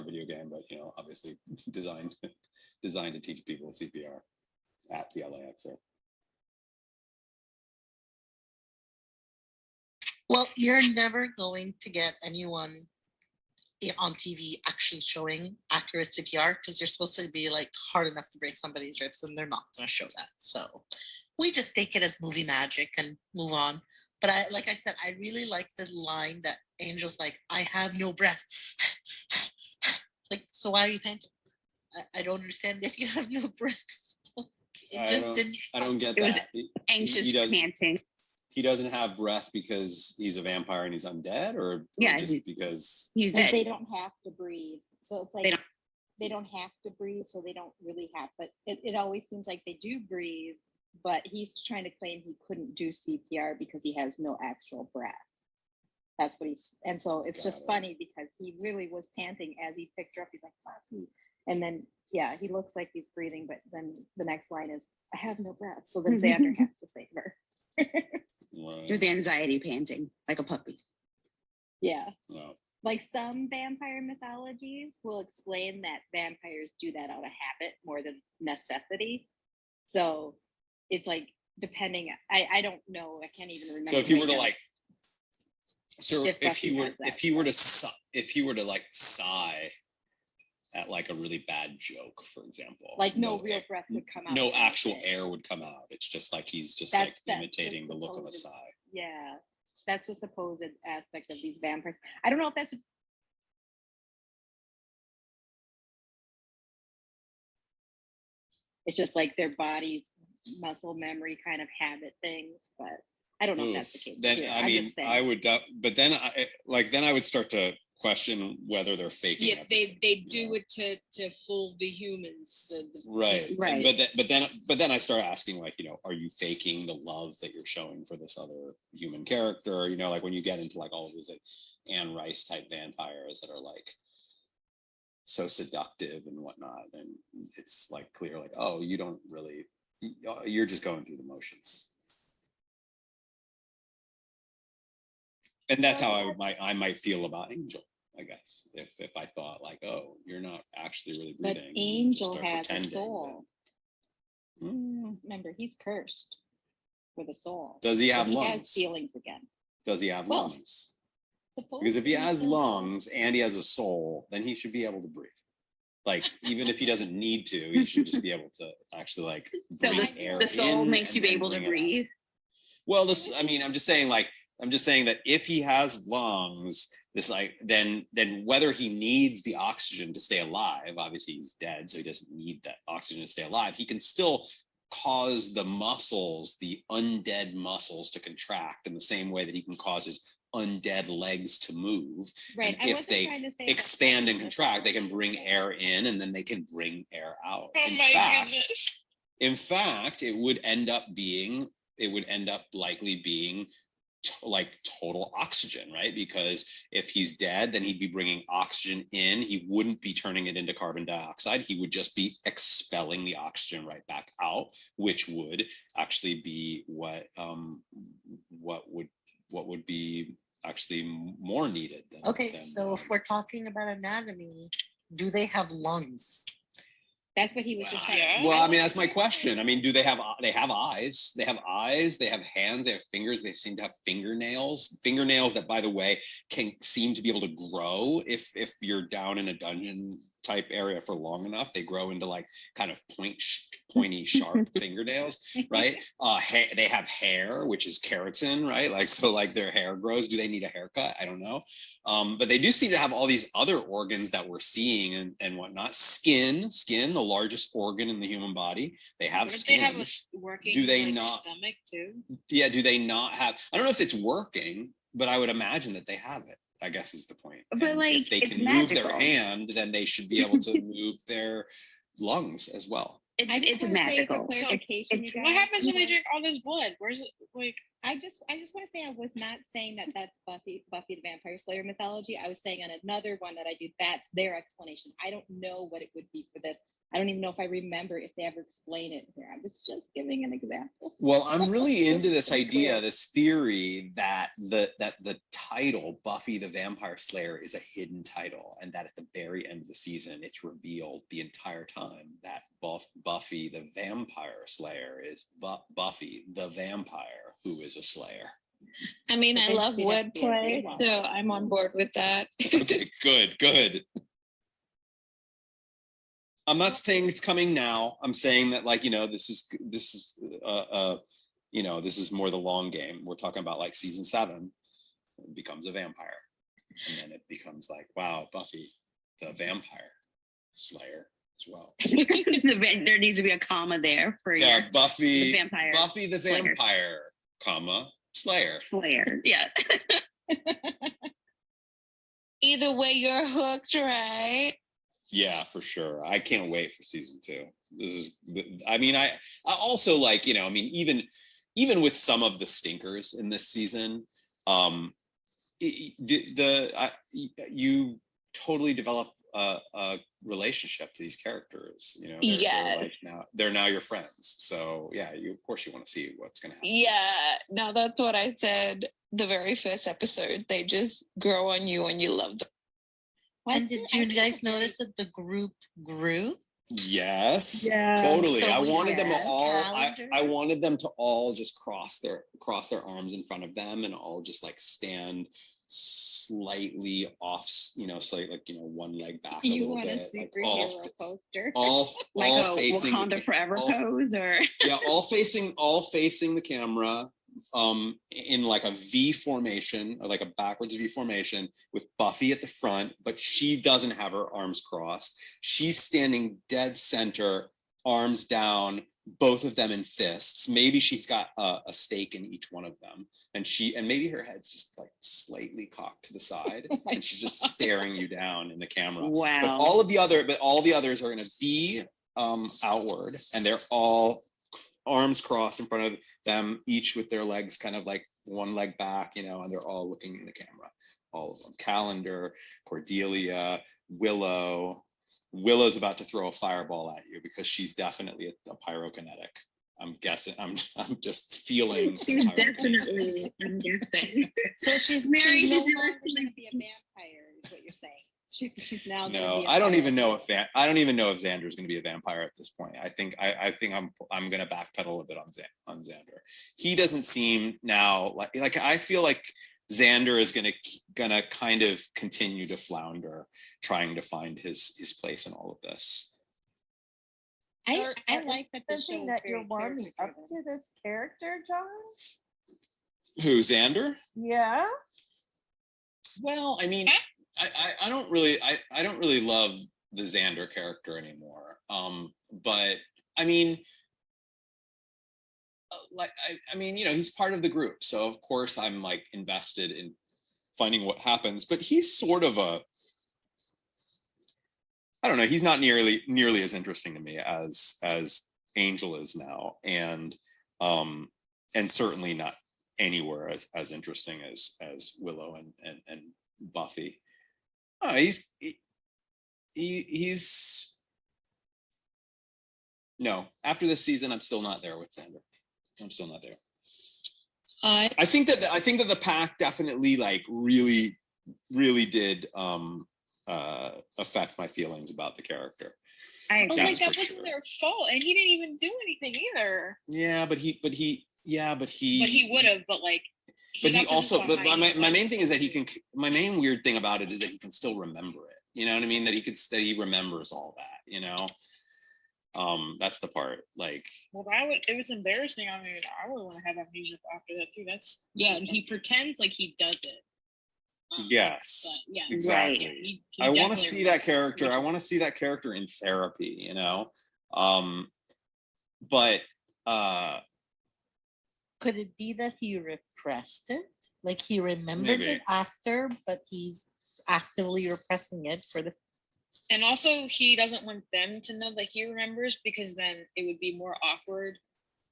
video game, but obviously designed to teach people CPR at the LAX. Well, you're never going to get anyone on TV actually showing accurate CPR, because you're supposed to be like hard enough to break somebody's ribs, and they're not going to show that. So we just take it as movie magic and move on. But like I said, I really like the line that Angel's like, I have no breath. Like, so why are you painting? I don't understand if you have no breath. I don't get that. Anxious panting. He doesn't have breath because he's a vampire and he's undead, or just because he's dead. They don't have to breathe, so it's like they don't have to breathe, so they don't really have. But it always seems like they do breathe. But he's trying to claim he couldn't do CPR because he has no actual breath. That's what and so it's just funny because he really was panting as he picked her up. He's like, Buffy. And then, yeah, he looks like he's breathing, but then the next line is, I have no breath. So then Xander has to save her. With anxiety panting, like a puppy. Yeah. Wow. Like some vampire mythologies will explain that vampires do that out of habit more than necessity. So it's like, depending, I don't know, I can't even remember. So if you were to like, if he were to like sigh at like a really bad joke, for example, like no real breath would come out. No actual air would come out. It's just like he's just like imitating the look of a sigh. Yeah, that's the supposed aspect of these vampires. I don't know if that's. It's just like their body's muscle memory kind of habit things, but I don't know if that's the case. Then I mean, I would, but then I would start to question whether they're faking. Yeah, they do it to fool the humans. Right. But then I start asking, like, are you faking the love that you're showing for this other human character? Like when you get into like all of these like Anne Rice type vampires that are like so seductive and whatnot, and it's like clear, like, oh, you don't really, you're just going through the motions. And that's how I might feel about Angel, I guess, if I thought like, oh, you're not actually really breathing. But Angel has a soul. Remember, he's cursed with a soul. Does he have lungs? He has feelings again. Does he have lungs? Because if he has lungs and he has a soul, then he should be able to breathe. Like, even if he doesn't need to, he should just be able to actually like So breathe air the soul in makes you and be then able to bring it out. breathe. Well, this, I mean, I'm just saying that if he has lungs, this like then whether he needs the oxygen to stay alive, obviously he's dead, so he doesn't need that oxygen to stay alive. He can still cause the muscles, the undead muscles, to contract in the same way that he can cause his undead legs to move. Right. And if they expand and contract, they can bring air in and then they can bring air out. Oh my goodness. In fact, it would end up likely being like total oxygen, right? Because if he's dead, then he'd be bringing oxygen in. He wouldn't be turning it into carbon dioxide. He would just be expelling the oxygen right back out, which would actually be what would be actually more needed. Okay, so if we're talking about anatomy, do they have lungs? That's what he was just saying. Well, I mean, that's my question. I mean, do they have eyes? They have eyes, they have hands, they have fingers, they seem to have fingernails that, by the way, can seem to be able to grow if you're down in a dungeon type area for long enough. They grow into like kind of pointy, sharp fingernails, right? They have hair, which is keratin, right? Like, so like their hair grows. Do they need a haircut? I don't know. But they do seem to have all these other organs that we're seeing and whatnot. Skin, the largest organ in the human body. They have skin. They have a working do they like, not stomach too? Yeah, do they not have? I don't know if it's working, but I would imagine that they have it, I guess, is the point. But And like, if they it's can move their magical. hand, then they should be able to move their lungs as well. It's magical. Clarification, you What guys, happens when you they know, drink all this blood? Where's it like? I just want to say I was not saying that that's Buffy the Vampire Slayer mythology. I was saying on another one that I do, that's their explanation. I don't know what it would be for this. I don't even know if I remember if they ever explain it here. I was just giving an example. Well, I'm really Just into this to be idea, clear. this theory that the title Buffy the Vampire Slayer is a hidden title, and that at the very end of the season, it's revealed the entire time that Buffy the Vampire Slayer is Buffy the Vampire, who is a slayer. I mean, I But love they'd have to be a wordplay, Daywalker. so I'm on board with that. Okay, good. I'm not saying it's coming now. I'm saying that, like, this is this is more the long game. We're talking about like season 7, it becomes a vampire, and then it becomes like, wow, Buffy the Vampire Slayer as well. There needs to be a comma there for Yeah, your Buffy the vampire Buffy the Slayer. Vampire, comma, Slayer. Slayer. Yeah. Either way, you're hooked, right? Yeah, for sure. I can't wait for season 2. This is, I mean, I also like, I mean, even with some of the stinkers in this season, you totally develop a relationship to these characters. They're now your friends. So yeah, of course you want to see what's going to happen. Yeah, no, that's what I said the very first episode. They just grow on you and you love them. And did you guys notice that the group grew? Yes, Yeah. totally. So I we wanted them had all. calendars. I wanted them to all just cross their arms in front of them and all just like stand slightly off. Slightly like one leg back. You a want a little bit, superhero poster? all Like all a facing Wakanda the, Forever all, pose, or yeah, all facing the camera. In like a V formation, or like a backwards V formation, with Buffy at the front, but she doesn't have her arms crossed. She's standing dead center, arms down, both of them in fists. Maybe she's got a stake in each one of them, and maybe her head's just like slightly cocked to the side, and she's just staring you down in the camera. wow. But all the others are in a V outward, and they're all arms crossed in front of them, each with their legs kind of like one leg back, and they're all looking in the camera, all of them. Calendar, Cordelia, Willow's about to throw a fireball at you because she's definitely a pyrokinetic. I'm guessing. I'm just feeling. She's definitely. I'm guessing. So she's Mary, no did you longer ever see- going to be a vampire, is what you're saying. She's now gonna No, be a I don't even pyrokinetic. know if Xander's going to be a vampire at this point. I think I'm going to backpedal a bit on Xander. He doesn't seem now like I feel like Xander is gonna kind of continue to flounder, trying to find his place in all of this. I like that the show Something is that very you're warming up character-driven. to this character, John? Who, Xander? Yeah. Well, I mean, I don't really love the Xander character anymore. But I mean, he's part of the group, so of course I'm like invested in finding what happens. But he's sort of I don't know. He's not nearly as interesting to me as Angel is now, and certainly not anywhere as interesting as Willow and Buffy. He's no. After this season, I'm still not there with Xander. I'm still not there. I think that the pack definitely like really did affect my feelings about the character. But like that wasn't their fault, and he didn't even do anything either. Yeah, but he But he would have. But like. But he also. But my main thing is that he can. My main weird thing about it is that he can still remember it. You know what I mean? That he remembers all that. You know. That's the part. Like. Well, it was embarrassing. I mean, I would want to have amnesia after that too. That's and he pretends like he does it. Yes. But, yeah, exactly. Right. He I want to definitely see that character. I want to see that character in therapy. You know. But. Could it be that he repressed it? Like he remembered Maybe. it after, but he's actively repressing it for the. And also, he doesn't want them to know that he remembers, because then it would be more awkward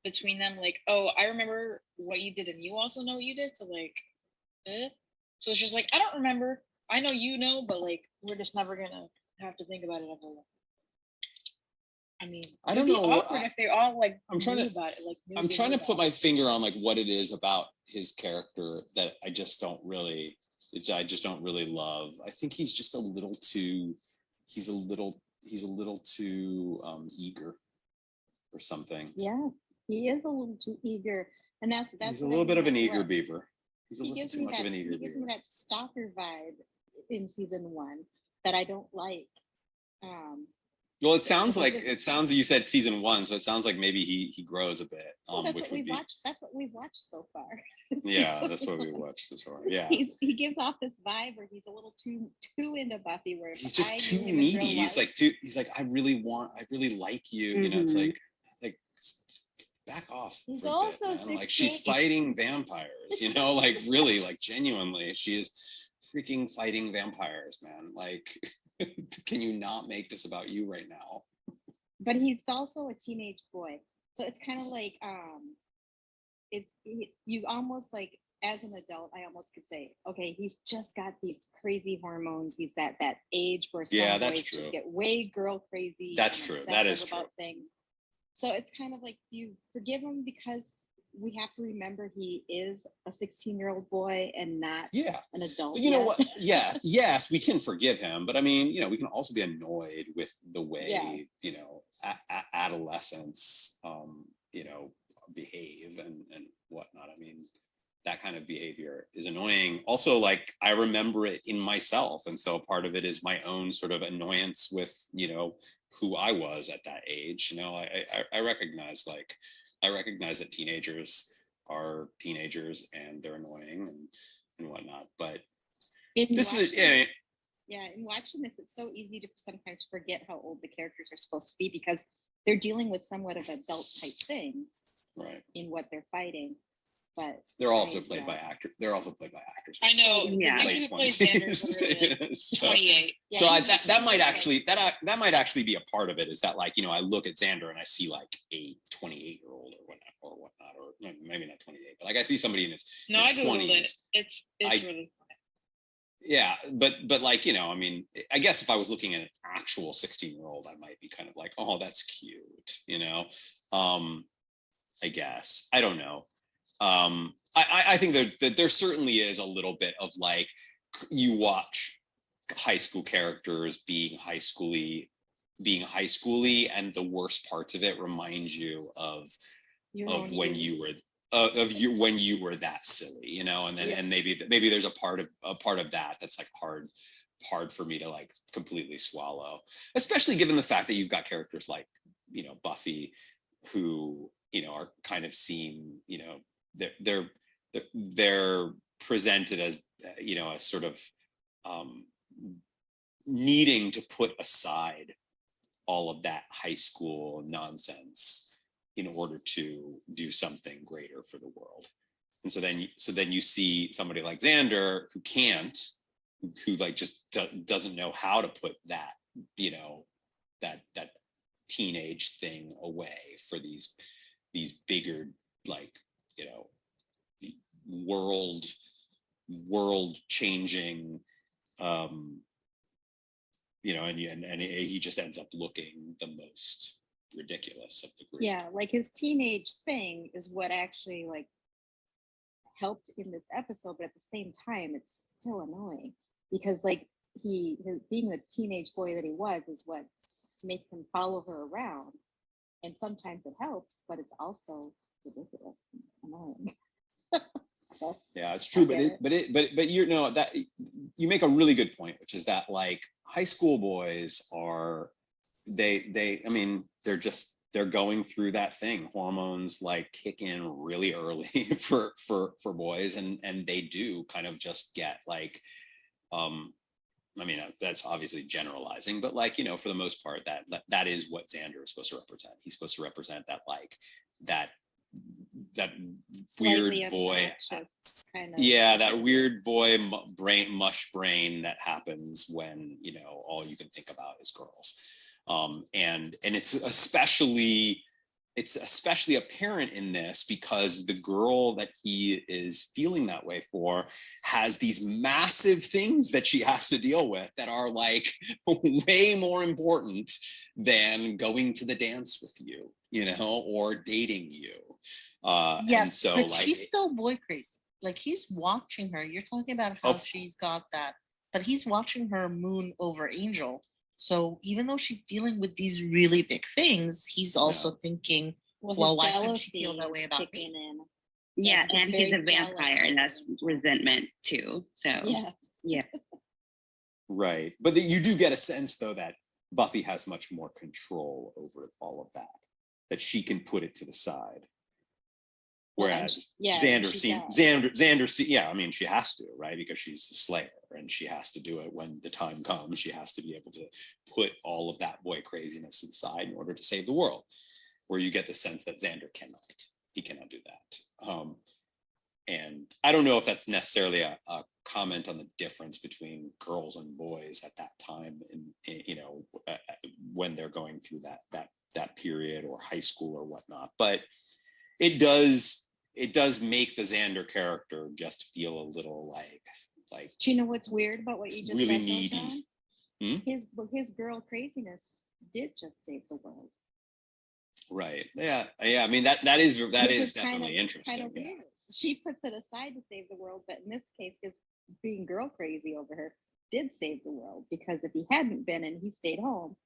between them. Like, oh, I remember what you did, and you also know what you did. So like, so it's just like, I don't remember. I know you know, but like, we're just never gonna have to think about it ever. I mean, I don't it'd be know. awkward if they all like I'm trying knew to. about it. Like, knew I'm they trying knew to put about my finger on like what it is about his character that I just don't really love. I think he's just a little too. He's a little too eager or something. Yeah, he is a little too eager, and that's He's a what I little bit mean of an as eager well. beaver. He's a He little gives too me much of an eager He gives me beaver. that stalker vibe in season 1 that I don't like. Well, it sounds like just- you said season 1, so it sounds like maybe he grows a bit. Well, that's Which what would we've be watched. That's what we've watched so far. yeah, Season that's what we 1. watched this far. Yeah, He gives off this vibe where he's a little too into Buffy. Where if he's just I too knew him in real needy. He's life- like I really like you. You know, it's like back off. He's for a bit, also man. 16. Like she's fighting vampires. You know, like really, like genuinely, she is freaking fighting vampires, man. Like, can you not make this about you right now? but he's also a teenage boy, so it's kind of like you almost like, as an adult, I almost could say, okay, he's just got these crazy hormones. He's at that age where some Yeah, that's boys just true. get way girl crazy. That's and true. That obsessive is true. about things. So it's kind of like, do you forgive him because we have to remember he is a 16-year-old boy and not an adult? But you know yet? what? Yeah, yes, we can forgive him, but I mean, you know, we can also be annoyed with the way, you know, adolescents, you know, behave and whatnot. I mean, that kind of behavior is annoying. Also, like, I remember it in myself, and so part of it is my own sort of annoyance with, you know, who I was at that age. You know, I recognize that teenagers are teenagers and they're annoying and whatnot. But In watching this, it's so easy to sometimes forget how old the characters are supposed to be because they're dealing with somewhat of adult type things, right, in what they're fighting. But they're also played by actors. They're also played by actors. I know. Yeah. The dude who plays Xander is literally like 28. So that might actually be a part of it. Is that, like, you know, I look at Xander and I see like a 28-year-old or whatnot, or maybe not 28, but like I see somebody in his No, his I googled 20s. it. It's really funny. Yeah, but like, you know, I mean, I guess if I was looking at an actual 16-year-old, I might be kind of like, oh, that's cute, you know. I guess, I don't know. I think that there certainly is a little bit of, like, you watch high school characters being high schooly, and the worst parts of it remind you of when you were of you when you were that silly, you know, and then and maybe there's a part of that that's like hard for me to like completely swallow, especially given the fact that you've got characters like, you know, Buffy, who, you know, are kind of seen, you know, they're presented as, you know, as sort of needing to put aside all of that high school nonsense in order to do something greater for the world. And so then you see somebody like Xander who can't, who like just doesn't know how to put that, you know, that teenage thing away for these bigger, like, you know, world changing, you know, and he just ends up looking the most ridiculous of the group. Yeah, like his teenage thing is what actually like helped in this episode, but at the same time it's still annoying because like his being the teenage boy that he was is what makes him follow her around, and sometimes it helps, but it's also ridiculous and annoying. Yeah, it's true, but you know that you make a really good point, which is that like high school boys are they I mean they're going through that thing. Hormones like kick in really early for boys, and they do kind of just get like I mean, that's obviously generalizing, but like, you know, for the most part, that is what Xander is supposed to represent. He's supposed to represent that like that Slightly weird boy kind of, yeah, that weird boy mush brain that happens when, you know, all you can think about is girls. And it's especially apparent in this because the girl that he is feeling that way for has these massive things that she has to deal with that are like way more important than going to the dance with you, you know, or dating you. Yeah, and so but like she's still boy crazy. Like he's watching her. You're talking about how she's got that, but he's watching her moon over Angel. So even though she's dealing with these really big things, he's also thinking, well, why couldn't she feel that way about me? Yeah, Like, and he's a vampire, and that's resentment too. So yeah. Right, but you do get a sense though that Buffy has much more control over all of that she can put it to the side. Whereas Xander, yeah, I mean, she has to, right? Because she's the Slayer, and she has to do it when the time comes. She has to be able to put all of that boy craziness aside in order to save the world. Where you get the sense that Xander cannot. He cannot do that. And I don't know if that's necessarily a comment on the difference between girls and boys at that time, in you know, when they're going through that period or high school or whatnot. But it does make the Xander character just feel a little like. Do you know what's weird about what you just really said? Needy. His girl craziness did just save the world. Right. Yeah. I mean that is definitely kind of interesting. Yeah. Weird. She puts it aside to save the world, but in this case, his being girl crazy over her did save the world, because if he hadn't been and he stayed home,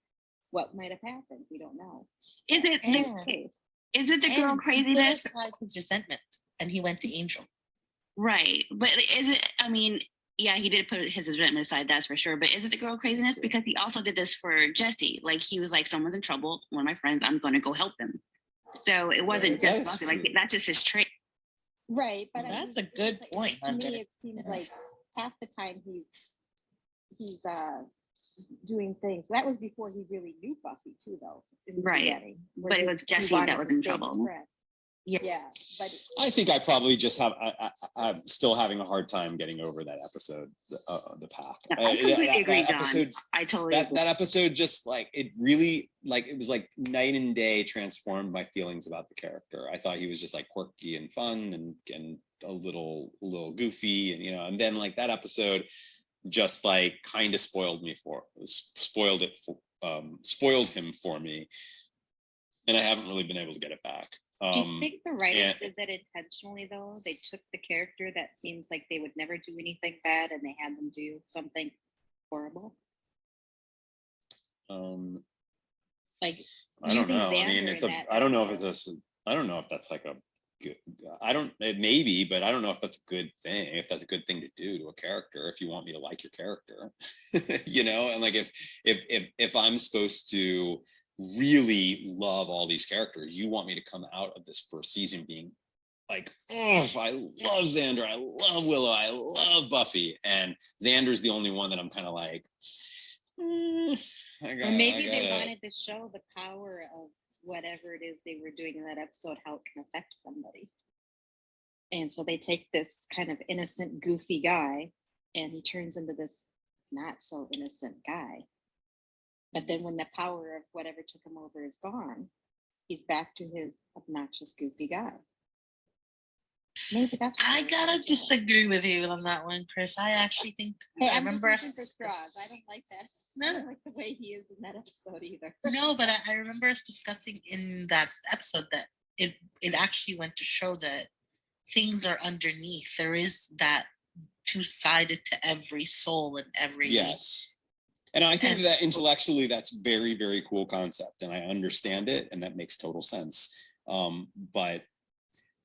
what might have happened? We don't know. Is it the girl craziness? His resentment, and he went to Angel. Right, but is it? I mean, yeah, he did put his resentment aside, that's for sure. But is it the girl craziness? Because he also did this for Jesse. Like he was like, someone's in trouble. One of my friends, I'm going to go help them. So it wasn't just Buffy. Like that's just his trait. Right, but that's a good point. To me, it seems like half the time he's doing things. That was before he really knew Buffy too, though. Right, but it was Jesse that was in trouble. Yeah, but I think I probably just I'm still having a hard time getting over that episode, the pack. I completely agree, John. I totally agree. That episode just like it really like it was like night and day transformed my feelings about the character. I thought he was just like quirky and fun and a little goofy, and you know, and then like that episode just like kind of spoiled him for me, and I haven't really been able to get it back. Do you think the writers did that intentionally, though? They took the character that seems like they would never do anything bad, and they had them do something horrible. I Like don't know. Xander I mean, I don't know if that's like a good. I don't, maybe, but I don't know if that's a good thing, if that's a good thing to do to a character, if you want me to like your character. You know, and like if I'm supposed to really love all these characters, you want me to come out of this first season being like, oh, I love Xander, I love Willow, I love Buffy, and Xander's the only one that I'm kind of like, Or maybe they wanted to show the power of whatever it is they were doing in that episode, how it can affect somebody. And so they take this kind of innocent, goofy guy, and he turns into this not so innocent guy. But then when the power of whatever took him over is gone, he's back to his obnoxious, goofy guy. Maybe that's. I gotta disagree with you on that one, Chris. I actually think I remember I don't like that. I don't like the way he is in that episode either. No, but I remember us discussing in that episode that it actually went to show that things are underneath. There is that two-sided to every soul and every. Yes. And I think that intellectually, that's very, very cool concept, and I understand it, and that makes total sense. But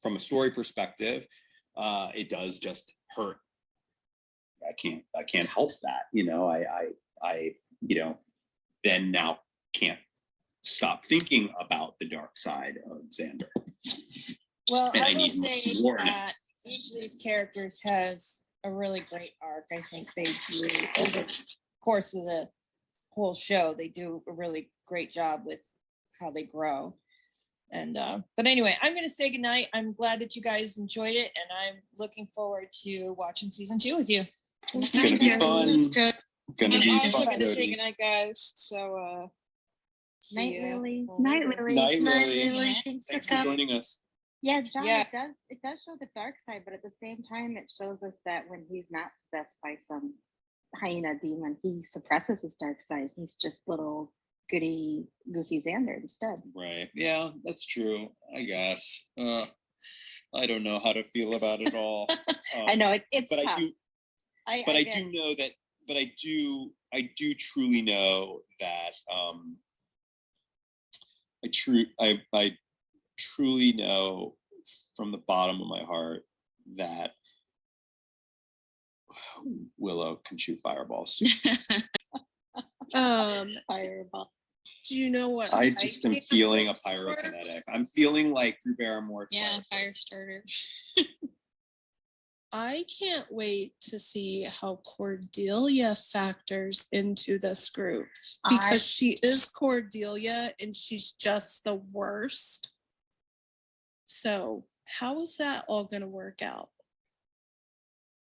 from a story perspective, it does just hurt. I can't help that. You know, I you know, then now can't stop thinking about the dark side of Xander. Well, And I I will need say more now. that each of these characters has a really great arc. I think they do over the course of the whole show. They do a really great job with how they grow. And but anyway, I'm going to say goodnight. I'm glad that you guys enjoyed it, and I'm looking forward to watching season 2 with you. It's gonna be fun. Gonna be I'm also fun. going to say goodnight, guys. So, Night, ya. Lily. Night, Lily. Night, Lily. Thanks Thanks for joining us. Yeah, John, Yeah. it does show the dark side, but at the same time, it shows us that when he's not possessed by some hyena demon, he suppresses his dark side. He's just little goody, goofy Xander instead. Right. Yeah, that's true. I guess. I don't know how to feel about it all. I know it's but tough. I do know that. But I do truly know that. I truly know from the bottom of my heart that Willow can shoot fireballs. Fireball. Do you know what? I just am can't feeling a wait for? pyrokinetic. I'm feeling like Drew Barrymore. Yeah, fire starter. I can't wait to see how Cordelia factors into this group because she is Cordelia and she's just the worst. So how is that all going to work out?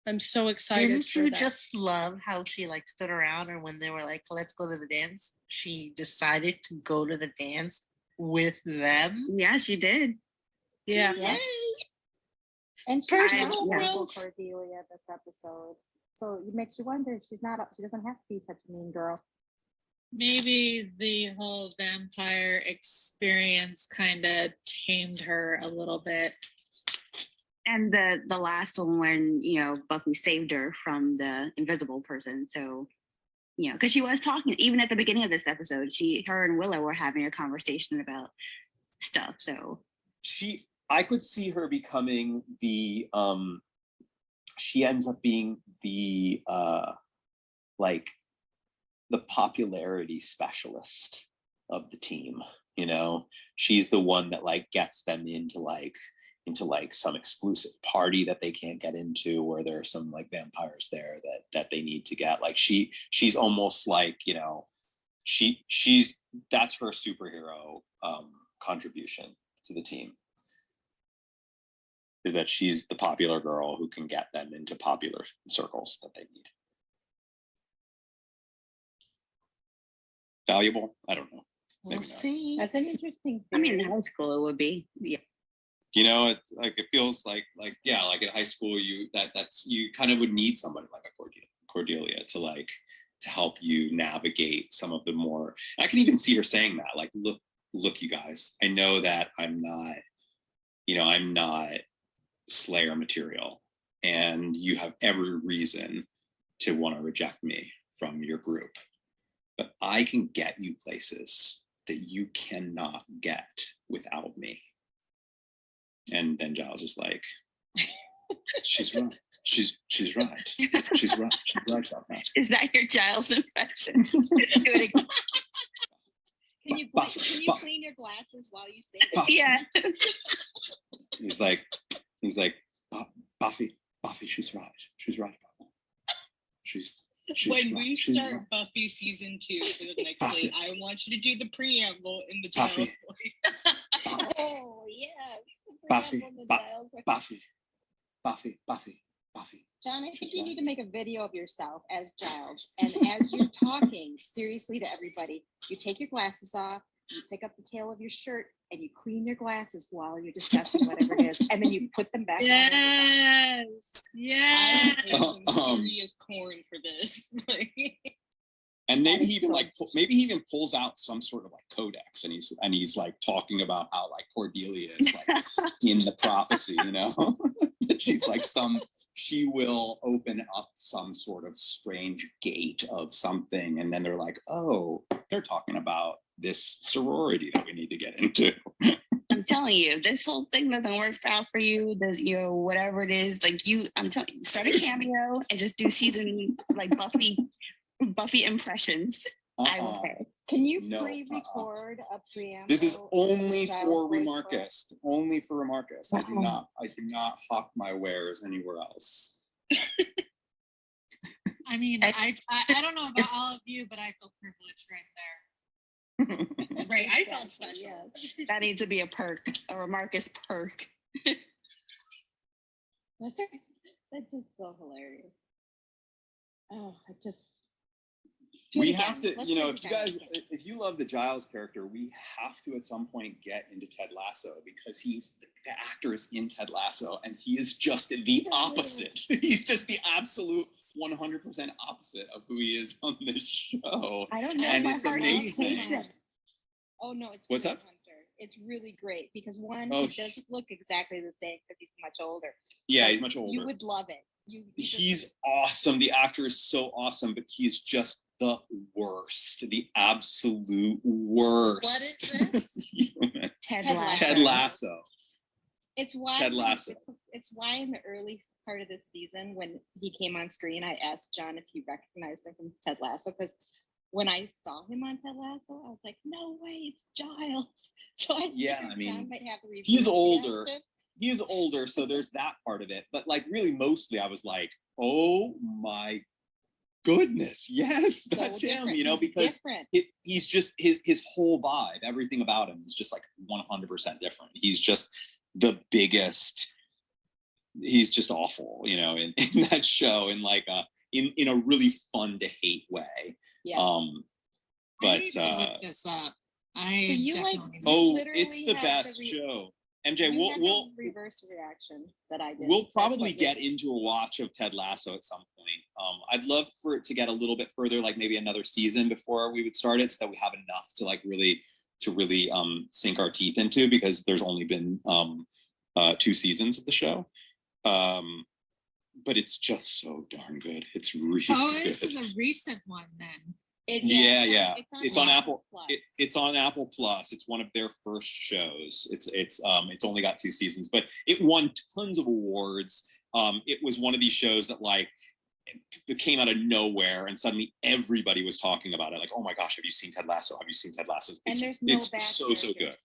I'm so excited. Didn't for you that. just love how she like stood around, and when they were like, let's go to the dance, she decided to go to the dance with them? Yeah, she did. Yeah. Yay! And she's Personal not growth. Cordelia this episode. So it makes you wonder, she doesn't have to be such a mean girl. Maybe the whole vampire experience kind of tamed her a little bit. And the last one when, Buffy saved her from the invisible person. So, because she was talking, even at the beginning of this episode, her and Willow were having a conversation about stuff. So I could see her becoming the she ends up being the the popularity specialist of the team. She's the one that gets them into some exclusive party that they can't get into, where there are some vampires there that they need to get. She's almost she's that's her superhero contribution to the team, is that she's the popular girl who can get them into popular circles that they need. Valuable? I don't know. We'll see. That's an interesting I mean, in theory. high school it would be. Yeah. It feels like in high school you kind of would need somebody like a Cordelia to help you navigate some of the more. I can even see her saying that, look, you guys, I know that I'm not Slayer material, and you have every reason to want to reject me from your group, but I can get you places that you cannot get without me. And then Giles is like, she's right. She's right. She's right. She's right about that. Is that your Giles impression? Do it again. Can you clean your glasses while you say that? Yeah. He's like, Buffy, she's right. She's right about that. She's When right. we She's start right. Buffy season 2 for the next Buffy. slate, I want you to do the preamble in the Giles Buffy. voice. Oh yes. Buffy, The Bu- Giles voice. Buffy. John, I think you need to make a video of yourself as Giles, and as you're talking seriously to everybody, you take your glasses off, you pick up the tail of your shirt, and you clean your glasses while you're discussing whatever it is, and then you put them back on. Yes. I Yes. pay some serious corn for this. And maybe he even maybe he even pulls out some sort of like codex, and he's like talking about how like Cordelia is like in the prophecy, you know, that she's like she will open up some sort of strange gate of something, and then they're like, oh, they're talking about this sorority that we need to get into. I'm telling you, this whole thing doesn't work out for you. Whatever it is, like I'm telling you, start a cameo and just do season like Buffy impressions. I will pay. Can you pre-record a preamble? This is only Giles for voice Remarcus. Only for Remarcus. I do not hawk my wares anywhere else. I mean, I don't know about all of you, but I feel privileged right there. Right, I felt special. Yes. That needs to be a perk, a Remarcus perk. That's just so hilarious. Oh, I just. We have to, you know, if you love the Giles character, we have to at some point get into Ted Lasso, because the actor is in Ted Lasso, and he is just the opposite. He's just the absolute 100% opposite of who he is on this show. I don't know. And my it's heart amazing. hates him. Oh no, it's What's great, up? Hunter. It's really great because one, Oh, he doesn't look exactly the same because he's much older. Yeah, But he's much older. You would love it. He's awesome. The actor is so awesome, but he is just the worst, the absolute worst. What is this? Ted Lasso. It's why Ted Lasso. It's why in the early part of this season when he came on screen, I asked John if he recognized him from Ted Lasso, because when I saw him on Ted Lasso, I was like, no way, it's Giles. So I John might have a he's reverse older. reaction. He's older, so there's that part of it. But like really mostly I was like, oh my goodness, yes, that's him, you know, because he's just his whole vibe, everything about him is just like 100% different. He's just the biggest, he's just awful, you know, in that show, in like in a really fun to hate way. Yeah. But I need to look this up. So you like it's the best show. MJ, we'll reverse reaction that I did. We'll probably get into a watch of Ted Lasso at some point. I'd love for it to get a little bit further, like maybe another season before we would start it, so that we have enough to like really sink our teeth into, because there's only been 2 seasons of the show. But it's just so darn good. It's really good. This is a recent one then. It's on Apple. It's on Apple Plus. It's one of their first shows. It's only got 2 seasons, but it won tons of awards. It was one of these shows that like it came out of nowhere, and suddenly everybody was talking about it. Like, oh my gosh, have you seen Ted Lasso? Have you seen Ted Lasso? It's so good.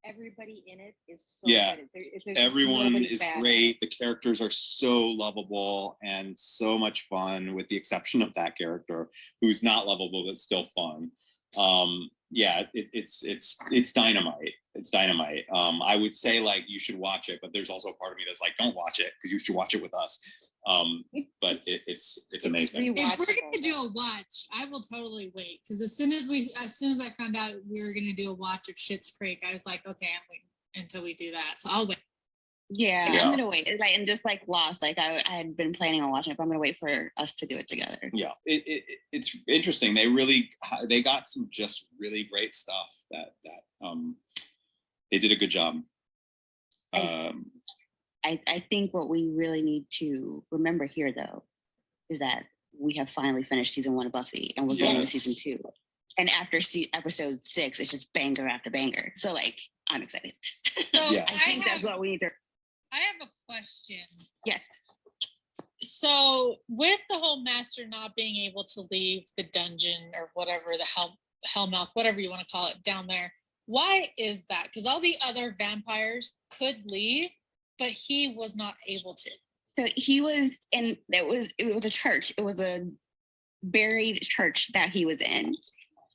Everybody in it is so good. Everyone is bad. great. The characters are so lovable and so much fun, with the exception of that character who's not lovable but still fun. It's dynamite. It's dynamite. I would say like you should watch it, but there's also a part of me that's like, don't watch it, because you should watch it with us. But it's amazing. If we're gonna do a watch, I will totally wait, because as soon as I found out we were gonna do a watch of Schitt's Creek, I was like, okay, I'm waiting until we do that. So I'll wait. Yeah, I'm gonna wait. Like, and just like Lost, like I had been planning on watching it, but I'm gonna wait for us to do it together. Yeah, it's interesting. They got some just really great stuff that they did a good job. I think what we really need to remember here, though, is that we have finally finished season 1 of Buffy, and we're going to season 2. And after episode 6, it's just banger after banger. So like, I'm excited. So Yeah. I think that's what we need to. I have a question. Yes. So with the whole master not being able to leave the dungeon or whatever, the hellmouth, whatever you want to call it down there, why is that? Because all the other vampires could leave, but he was not able to. So he was in, it was a church. It was a buried church that he was in.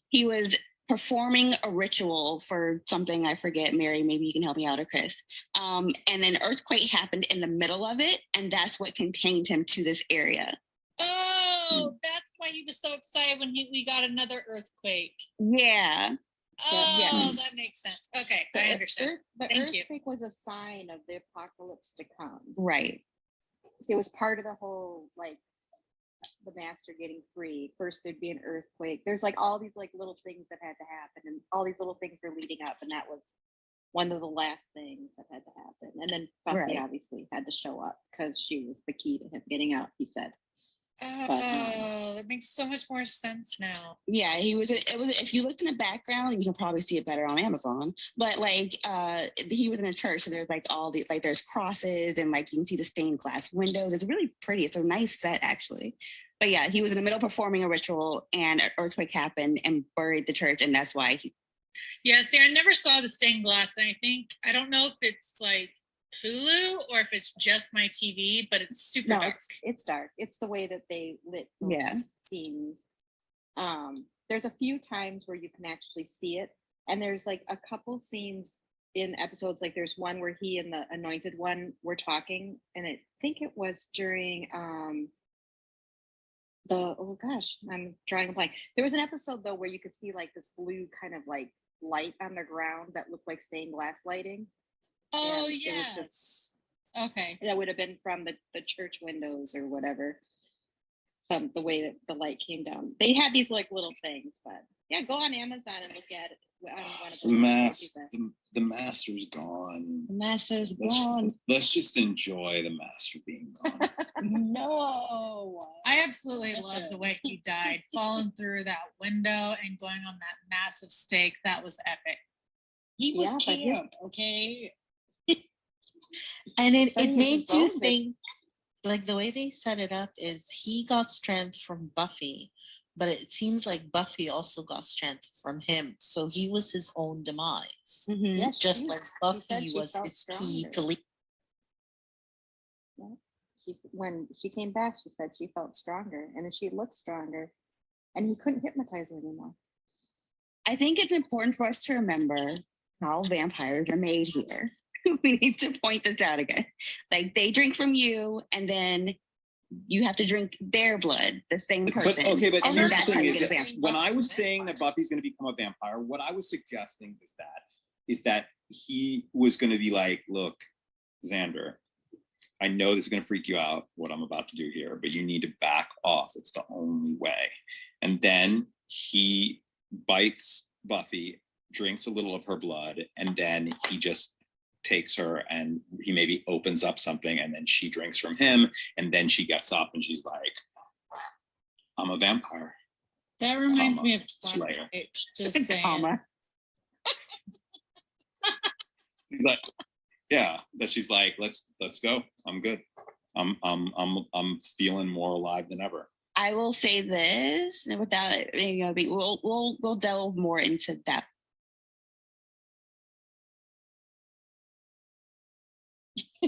He was performing a ritual for something, I forget. Mary, maybe you can help me out, or Chris. And an earthquake happened in the middle of it, and that's what contained him to this area. Oh, that's why he was so excited when we got another earthquake. Yeah. Oh, that makes sense. Okay, I understand. The Thank you. earthquake was a sign of the apocalypse to come. Right. It was part of the whole, like, the master getting free. First there'd be an earthquake. There's like all these like little things that had to happen, and all these little things were leading up, and that was one of the last things that had to happen. And then Buffy obviously had to show up because she was the key to him getting out, he said. Oh, that makes so much more sense now. Yeah, it was if you looked in the background, you can probably see it better on Amazon. But like he was in a church, so there's like all the like there's crosses, and like you can see the stained glass windows. It's really pretty. It's a nice set actually. But yeah, he was in the middle of performing a ritual, and an earthquake happened and buried the church, and that's why he. Yeah, see, I never saw the stained glass, and I don't know if it's like Hulu or if it's just my TV, but it's super dark. It's dark. It's the way that they lit those scenes. There's a few times where you can actually see it, and there's like a couple scenes in episodes. Like there's one where he and the Anointed One were talking, and I think it was during I'm drawing a blank. There was an episode though where you could see like this blue kind of like light on the ground that looked like stained glass lighting. Oh, and yes. Okay. That would have been from the church windows or whatever. From the way that the light came down. They had these like little things, but yeah, go on Amazon and look at it. On one of The master's gone. The master's gone. Let's just enjoy the master being gone. No. I absolutely love the way he died, falling through that window and going on that massive stake. That was epic. He was camp, okay? And it made you bones. think, like the way they set it up is he got strength from Buffy, but it seems like Buffy also got strength from him. So he was his own demise. Mm-hmm. Yes, Just like Buffy she was felt his key to leave. Yeah. When she came back, she said she felt stronger, and then she looked stronger, and he couldn't hypnotize her anymore. I think it's important for us to remember how vampires are made here. We need to point this out again. Like they drink from you, and then you have to drink their blood, the same person. But here's the that's how thing: you is get a that vampire. when I was saying that Buffy's going to become a vampire, what I was suggesting is that he was going to be like, "Look, Xander, I know this is going to freak you out what I'm about to do here, but you need to back off. It's the only way." And then he bites Buffy, drinks a little of her blood, and then he just takes her and he maybe opens up something, and then she drinks from him, and then she gets up and she's like, "I'm a vampire." That reminds me of Slayer. Twilight, just saying. He's like, yeah, that she's like, let's go. I'm good. I'm feeling more alive than ever. I will say this without we'll delve more into that.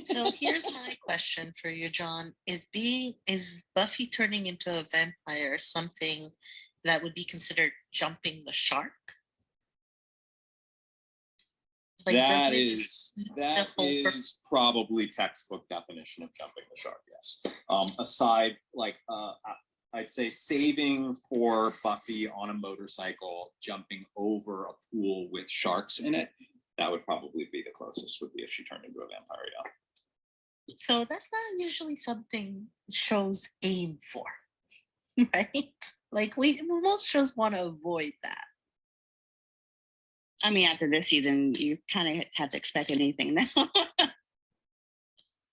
So here's my question for you, John. Is Buffy turning into a vampire something that would be considered jumping the shark? Like, that is probably textbook definition of jumping the shark. Yes. Aside, like I'd say saving for Buffy on a motorcycle jumping over a pool with sharks in it. That would probably be the closest. Would be if she turned into a vampire. Yeah. So that's not usually something shows aim for, right? Like most shows want to avoid that. I mean, after this season, you kind of have to expect anything now.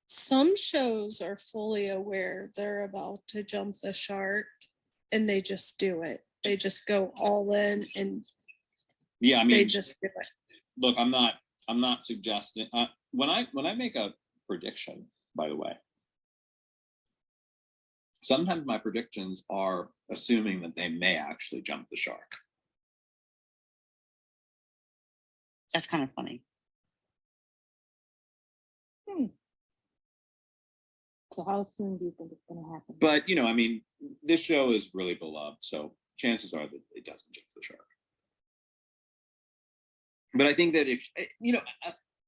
Some shows are fully aware they're about to jump the shark, and they just do it. They just go all in, and yeah, I mean, they just do it. Look, I'm not suggesting when I make a prediction, by the way, sometimes my predictions are assuming that they may actually jump the shark. That's kind of funny. So how soon do you think it's going to happen? But I mean, this show is really beloved, so chances are that it doesn't jump the shark. But I think that if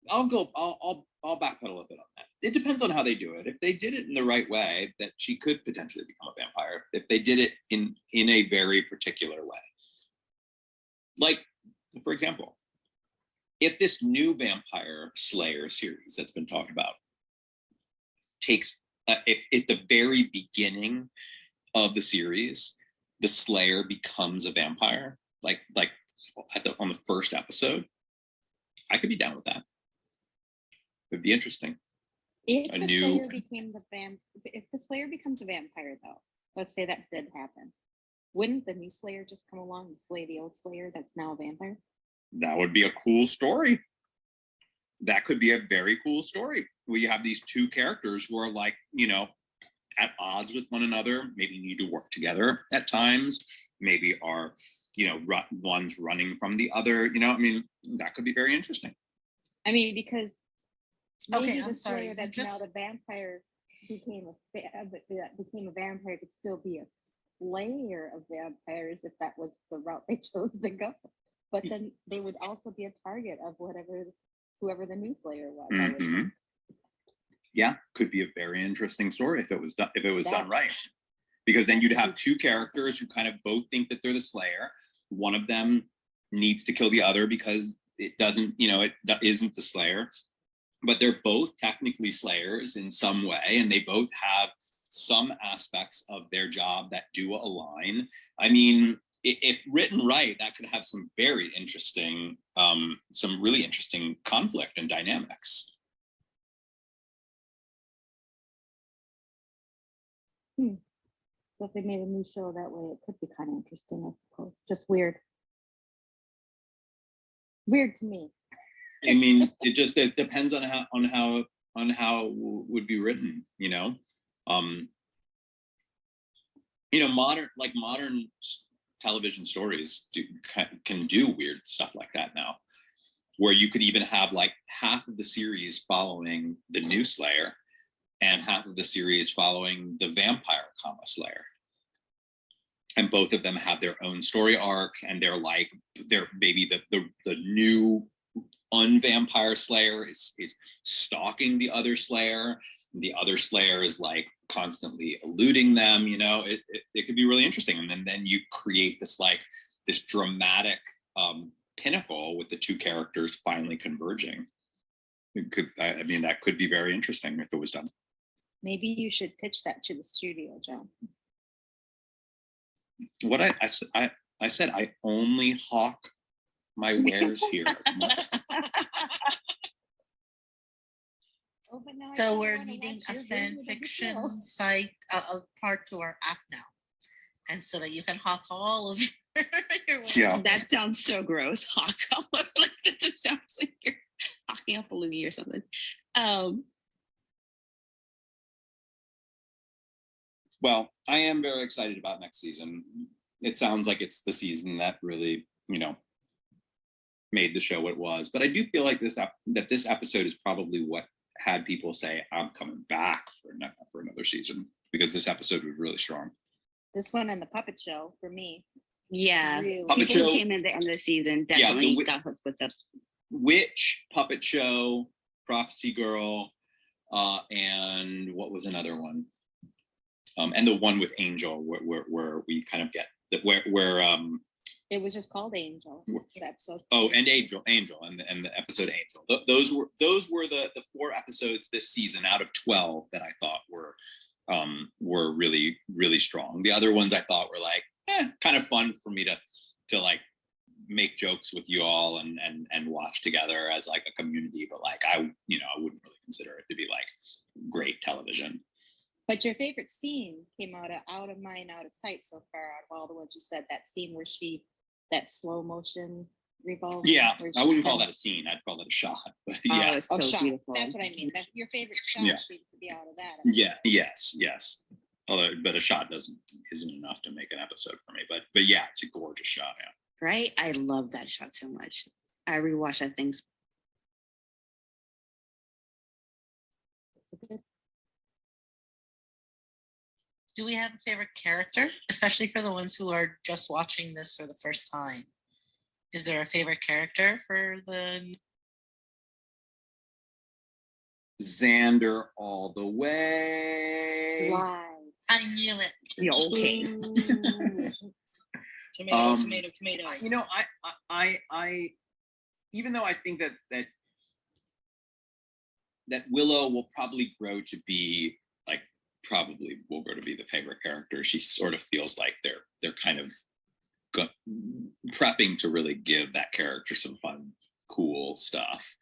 I'll backpedal a bit on that. It depends on how they do it. If they did it in the right way, that she could potentially become a vampire. If they did it in a very particular way, like for example, if this new Vampire Slayer series that's been talked about takes, if at the very beginning of the series, the Slayer becomes a vampire, like on the first episode, I could be down with that. It'd be interesting. If the Slayer became if the Slayer becomes a vampire, though, let's say that did happen, wouldn't the new Slayer just come along and slay the old Slayer that's now a vampire? That would be a cool story. That could be a very cool story where you have these two characters who are like, at odds with one another, maybe need to work together at times, maybe are, one's running from the other, I mean, that could be very interesting. I mean, because maybe I'm the sorry, Slayer that's now the vampire became a vampire could still be a slayer of vampires if that was the route they chose to go. But then they would also be a target of whoever the new Slayer was. Mm-hmm. Yeah, could be a very interesting story if it was done right. Because then you'd have two characters who kind of both think that they're the Slayer. One of them needs to kill the other because it doesn't, it isn't the Slayer. But they're both technically Slayers in some way, and they both have some aspects of their job that do align. I mean, if written right, that could have some very interesting, some really interesting conflict and dynamics. So if they made a new show that way, it could be kind of interesting, I suppose. Just weird. Weird to me. I mean, it depends on how it would be written, modern television stories can do weird stuff like that now, where you could even have like half of the series following the new Slayer and half of the series following the vampire Slayer, and both of them have their own story arcs, and they're maybe the new unvampire Slayer is stalking the other Slayer. The other Slayer is like constantly eluding them. It could be really interesting, and then you create this dramatic pinnacle with the two characters finally converging. That could be very interesting if it was done. Maybe you should pitch that to the studio, John. What I said, I only hawk my wares here. So we're needing a fan fiction site, part to our app now, and so that you can hawk all of your wares. Yeah. That sounds so gross. Hawk. Like that just sounds like you're hawking up a loogie or something. Well, I am very excited about next season. It sounds like it's the season that really, made the show what it was. But I do feel like this episode is probably what had people say, I'm coming back for another season, because this episode was really strong. This one and the puppet show for me. Yeah, really. Puppet people show, who came in the end of the season definitely got hooked with the Witch, Puppet Show, Prophecy Girl, and what was another one? And the one with Angel, where we kind of get where it was just called Angel. The episode. Oh, and Angel, and the episode Angel. Those were the 4 episodes this season out of 12 that I thought were really, really strong. The other ones I thought were like kind of fun for me to like make jokes with you all and watch together as like a community, but like I wouldn't really consider it to be like great television. But your favorite scene came out of mind, out of sight so far out of all the ones you said. That scene where that slow motion revolving. Yeah, where I she wouldn't call comes- that a scene. I'd call that a shot. But Oh, yeah, it's Oh, so shot. beautiful. That's what I mean. That's your favorite shot Yeah. seems to be out of that. yeah, yes. Although, but a shot isn't enough to make an episode for me. But yeah, it's a gorgeous shot. Yeah. Right? I love that shot so much. I rewatch that thing. Do we have a favorite character, especially for the ones who are just watching this for the first time? Is there a favorite character for the Xander all the way. Why? I knew it. Yeah, okay. Tomato, tomato. You know, I even though I think that Willow will probably grow to be the favorite character. She sort of feels like they're kind of prepping to really give that character some fun, cool stuff.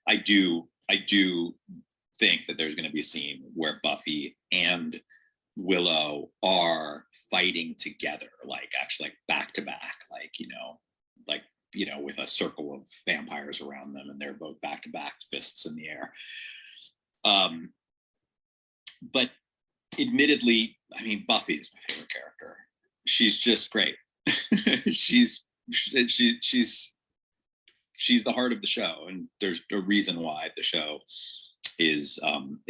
I do think that there's going to be a scene where Buffy and Willow are fighting together, like actually like back to back, with a circle of vampires around them, and they're both back to back, fists in the air. But admittedly, I mean, Buffy is my favorite character. She's just great. she's the heart of the show, and there's a reason why the show is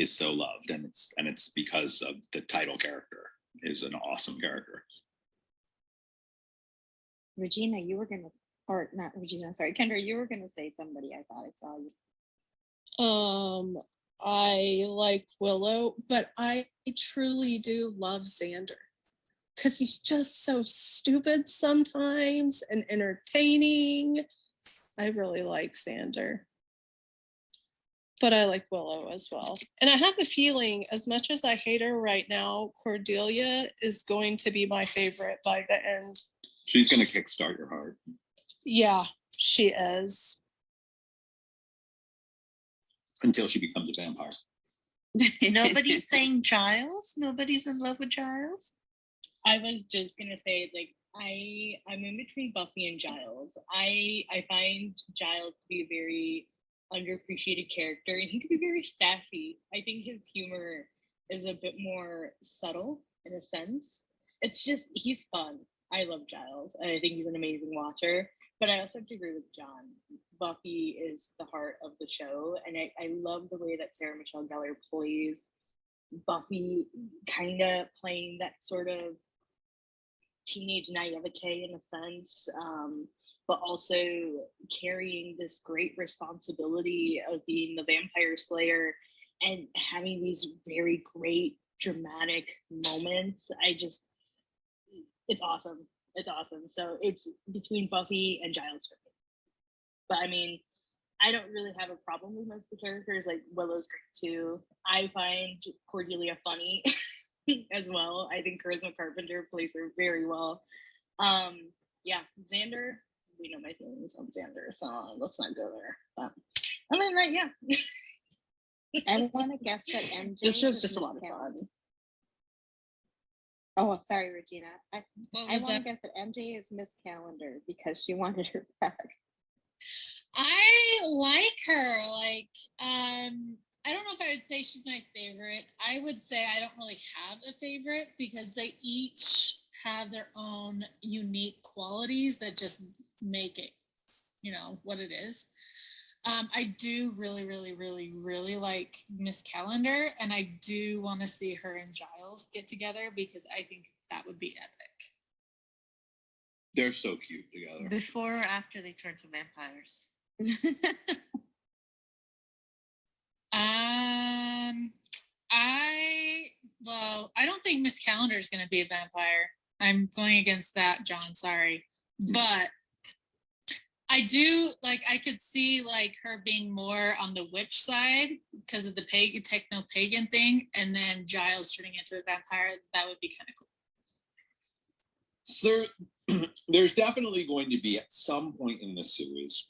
so loved, and it's because of the title character is an awesome character. Regina, you were gonna, or not Regina, sorry, Kendra, you were gonna say somebody. I thought I saw you. I like Willow, but I truly do love Xander because he's just so stupid sometimes and entertaining. I really like Xander. But I like Willow as well. And I have a feeling, as much as I hate her right now, Cordelia is going to be my favorite by the end. She's going to kickstart your heart. Yeah, she is. Until she becomes a vampire. Nobody's saying Giles? Nobody's in love with Giles? I was just gonna say, like, I'm in between Buffy and Giles. I find Giles to be a very underappreciated character, and he can be very sassy. I think his humor is a bit more subtle in a sense. It's just he's fun. I love Giles. I think he's an amazing watcher. But I also have to agree with John. Buffy is the heart of the show, and I love the way that Sarah Michelle Gellar plays Buffy, kind of playing that sort of teenage naivete in a sense, but also carrying this great responsibility of being the vampire slayer and having these very great dramatic moments. It's awesome. It's awesome. So it's between Buffy and Giles for me. But I mean, I don't really have a problem with most of the characters. Like Willow's great too. I find Cordelia funny as well. I think Charisma Carpenter plays her very well. Yeah, Xander, we know my feelings on Xander, so let's not go there. But other than that, yeah. I want to guess that MJ. This show's is just a Miss lot of Calendar. fun. Oh, sorry, Regina. I What want was to that? guess that MJ is Miss Calendar because she wanted her back. I like her. Like, I don't know if I would say she's my favorite. I would say I don't really have a favorite because they each have their own unique qualities that just make it, what it is. I do really, really, really, really like Miss Calendar, and I do want to see her and Giles get together because I think that would be epic. They're so cute together. Before or after they turn to vampires? I don't think Miss Calendar is going to be a vampire. I'm going against that, John. Sorry, but I do I could see her being more on the witch side because of the techno pagan thing, and then Giles turning into a vampire. That would be kind of cool. Sir, there's definitely going to be at some point in this series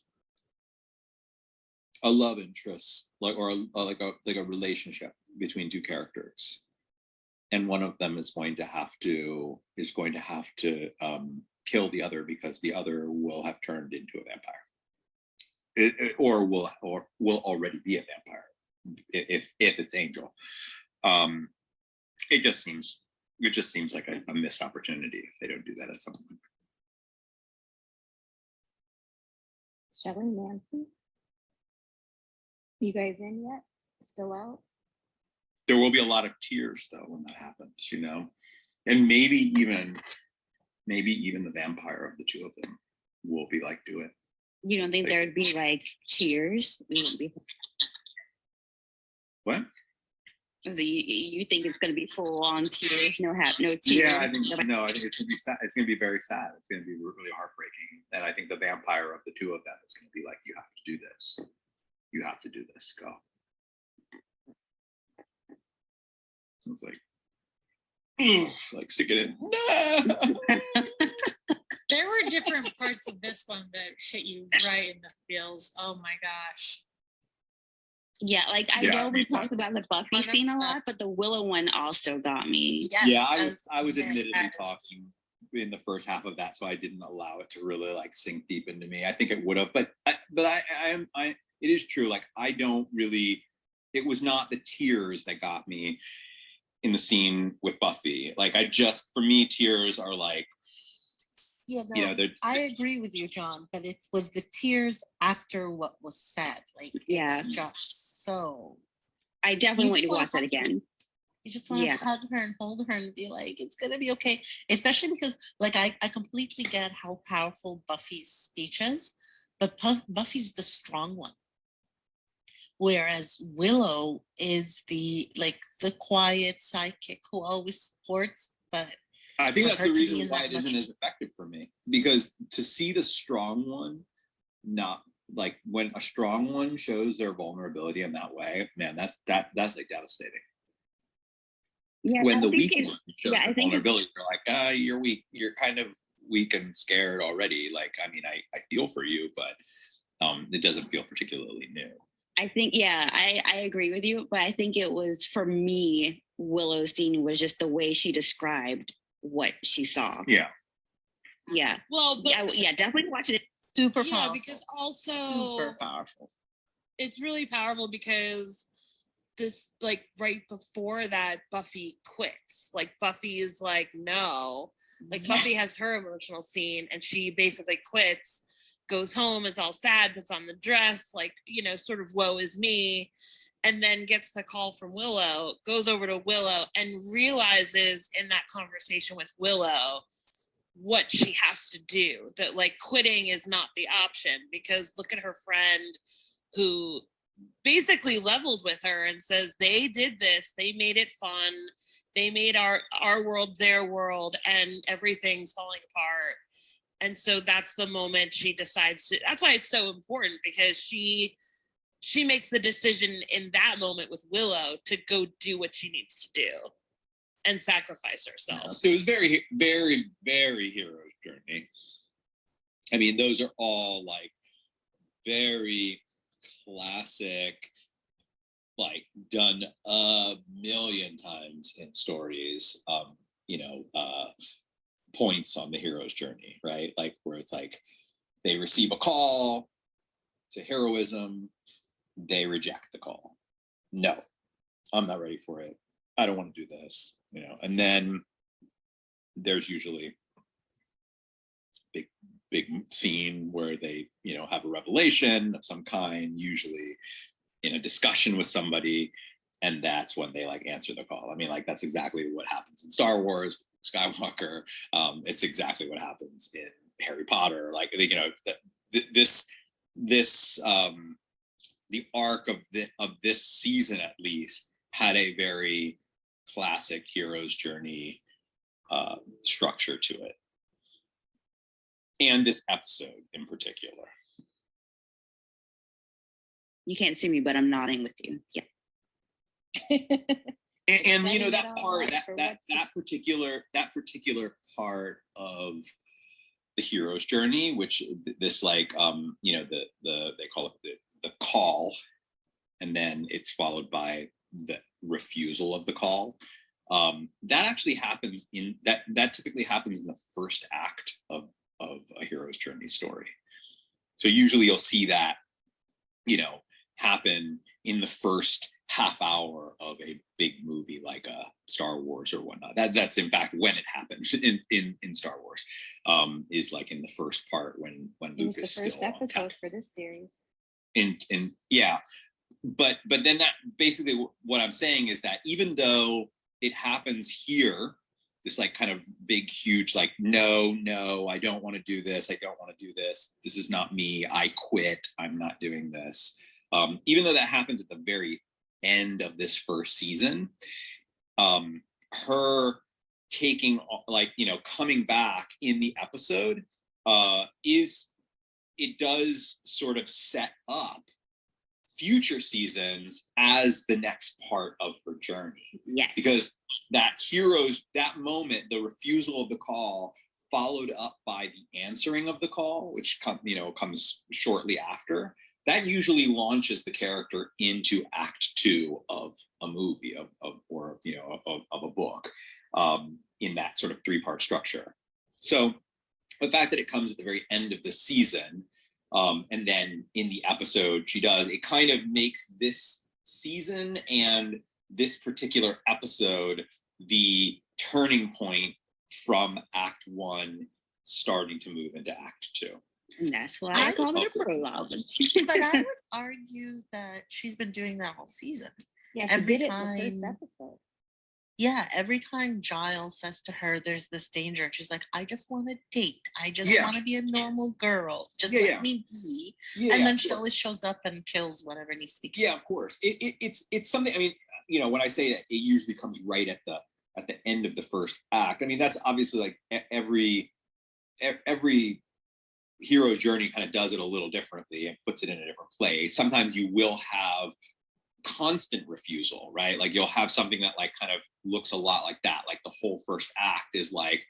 a love interest, like a relationship between two characters, and one of them is going to have to kill the other because the other will have turned into a vampire. or will already be a vampire if it's Angel. It just seems like a missed opportunity if they don't do that at some point. Shelley, Nancy, you guys in yet? Still out? There will be a lot of tears though when that happens, you know, and maybe even the vampire of the two of them will be like, do it. You don't think there would be like cheers? We wouldn't be. What? So you think it's going to be full on tears? No tears. Yeah, I think it's gonna be sad. It's gonna be very sad. It's gonna be really heartbreaking. And I think the vampire of the two of them is gonna be like, you have to do this. You have to do this. Go. It's like stick it in. No. There were different parts of this one that hit you right in the feels. Oh my gosh. Yeah, like I know we talked about the Buffy scene a lot, but the Willow one also got me. Yes, yeah, I was admittedly talking in the first half of that, so I didn't allow it to really like sink deep into me. I think it would have, but it is true. Like I don't really. It was not the tears that got me in the scene with Buffy. Like for me, tears are like. Yeah, no, I agree with you, John, but it was the tears after what was said. Like, it's just so. I definitely want you to watch that again. You just want to hug her and hold her and be like, it's going to be okay. Especially because, like, I completely get how powerful Buffy's speech is, but Buffy's the strong one. Whereas Willow is the quiet sidekick who always supports, but I think that's the reason why it isn't as effective for me, because to see the strong one, not like when a strong one shows their vulnerability in that way, man, that's like devastating. Yeah, when the weak one shows their vulnerability, you're like, you're weak. You're kind of weak and scared already. Like, I mean, I feel for you, but it doesn't feel particularly new. I think, I agree with you, but I think it was, for me, Willow's scene was just the way she described what she saw. Yeah. Well, but definitely watch it. Super powerful. Because also super powerful. It's really powerful because this, like, right before that, Buffy quits. Like, Buffy is like, no. Like, Buffy has her emotional scene and she basically quits, goes home, is all sad, puts on the dress, like, you know, sort of woe is me. And then gets the call from Willow, goes over to Willow and realizes in that conversation with Willow what she has to do, that like quitting is not the option, because look at her friend who basically levels with her and says, they did this, they made it fun, they made our world their world, and everything's falling apart. And so that's the moment she decides to, that's why it's so important, because she makes the decision in that moment with Willow to go do what she needs to do and sacrifice herself. So it was very, very, very hero's journey. I mean, those are all like very classic, like done a million times in stories, points on the hero's journey, right? Like where it's like they receive a call to heroism, they reject the call. No, I'm not ready for it. I don't want to do this, you know. And then there's usually big scene where they, you know, have a revelation of some kind, usually in a discussion with somebody, and that's when they like answer the call. I mean, like that's exactly what happens in Star Wars, Skywalker. It's exactly what happens in Harry Potter. Like, you know, the arc of this season, at least, had a very classic hero's journey structure to it, and this episode in particular. You can't see me, but I'm nodding with you. Yeah. and you know that part, that particular part of the hero's journey, which this like you know they call it the call, and then it's followed by the refusal of the call. That actually happens that typically happens in the first act of a hero's journey story. So usually you'll see that happen in the first half hour of a big movie like Star Wars or whatnot. That's in fact when it happens in Star Wars, is like in the first part when It was Luke the is first still episode for this series. in yeah. But then that basically what I'm saying is that even though it happens here, this like kind of big, huge, like, no, I don't want to do this. I don't want to do this. This is not me. I quit. I'm not doing this. Even though that happens at the very end of this first season, her taking, like, coming back in the episode it does sort of set up future seasons as the next part of her journey. Yes. Because that moment, the refusal of the call, followed up by the answering of the call, which comes shortly after, that usually launches the character into act 2 of a movie of a book, in that sort of 3-part structure. So the fact that it comes at the very end of the season, and then in the episode it kind of makes this season and this particular episode the turning point from act 1 starting to move into act 2. And that's why I call it a prologue. But I would argue that she's been doing that all season. Yeah, she Every did it in the first time- episode. Yeah, every time Giles says to her, there's this danger, and she's like, I just want to date. I just Yeah. want to be a normal girl. Just Yeah, let yeah. me be. Yeah, And yeah, then of she course. always shows up and kills whatever needs to be killed. Yeah, of course. It's something. I mean, when I say that, it usually comes right at the end of the first act. I mean, that's obviously like every hero's journey kind of does it a little differently and puts it in a different place. Sometimes you will have constant refusal, right? Like you'll have something that like kind of looks a lot like that. Like the whole first act is like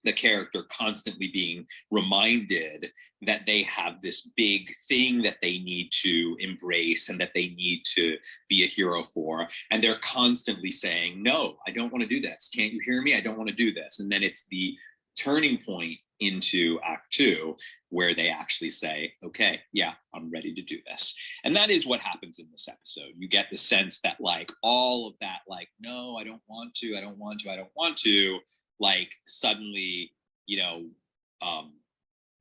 the character constantly being reminded that they have this big thing that they need to embrace and that they need to be a hero for. And they're constantly saying, no, I don't want to do this. Can't you hear me? I don't want to do this. And then it's the turning point into act 2 where they actually say, okay, yeah, I'm ready to do this. And that is what happens in this episode. You get the sense that like all of that, like, no, I don't want to, like suddenly,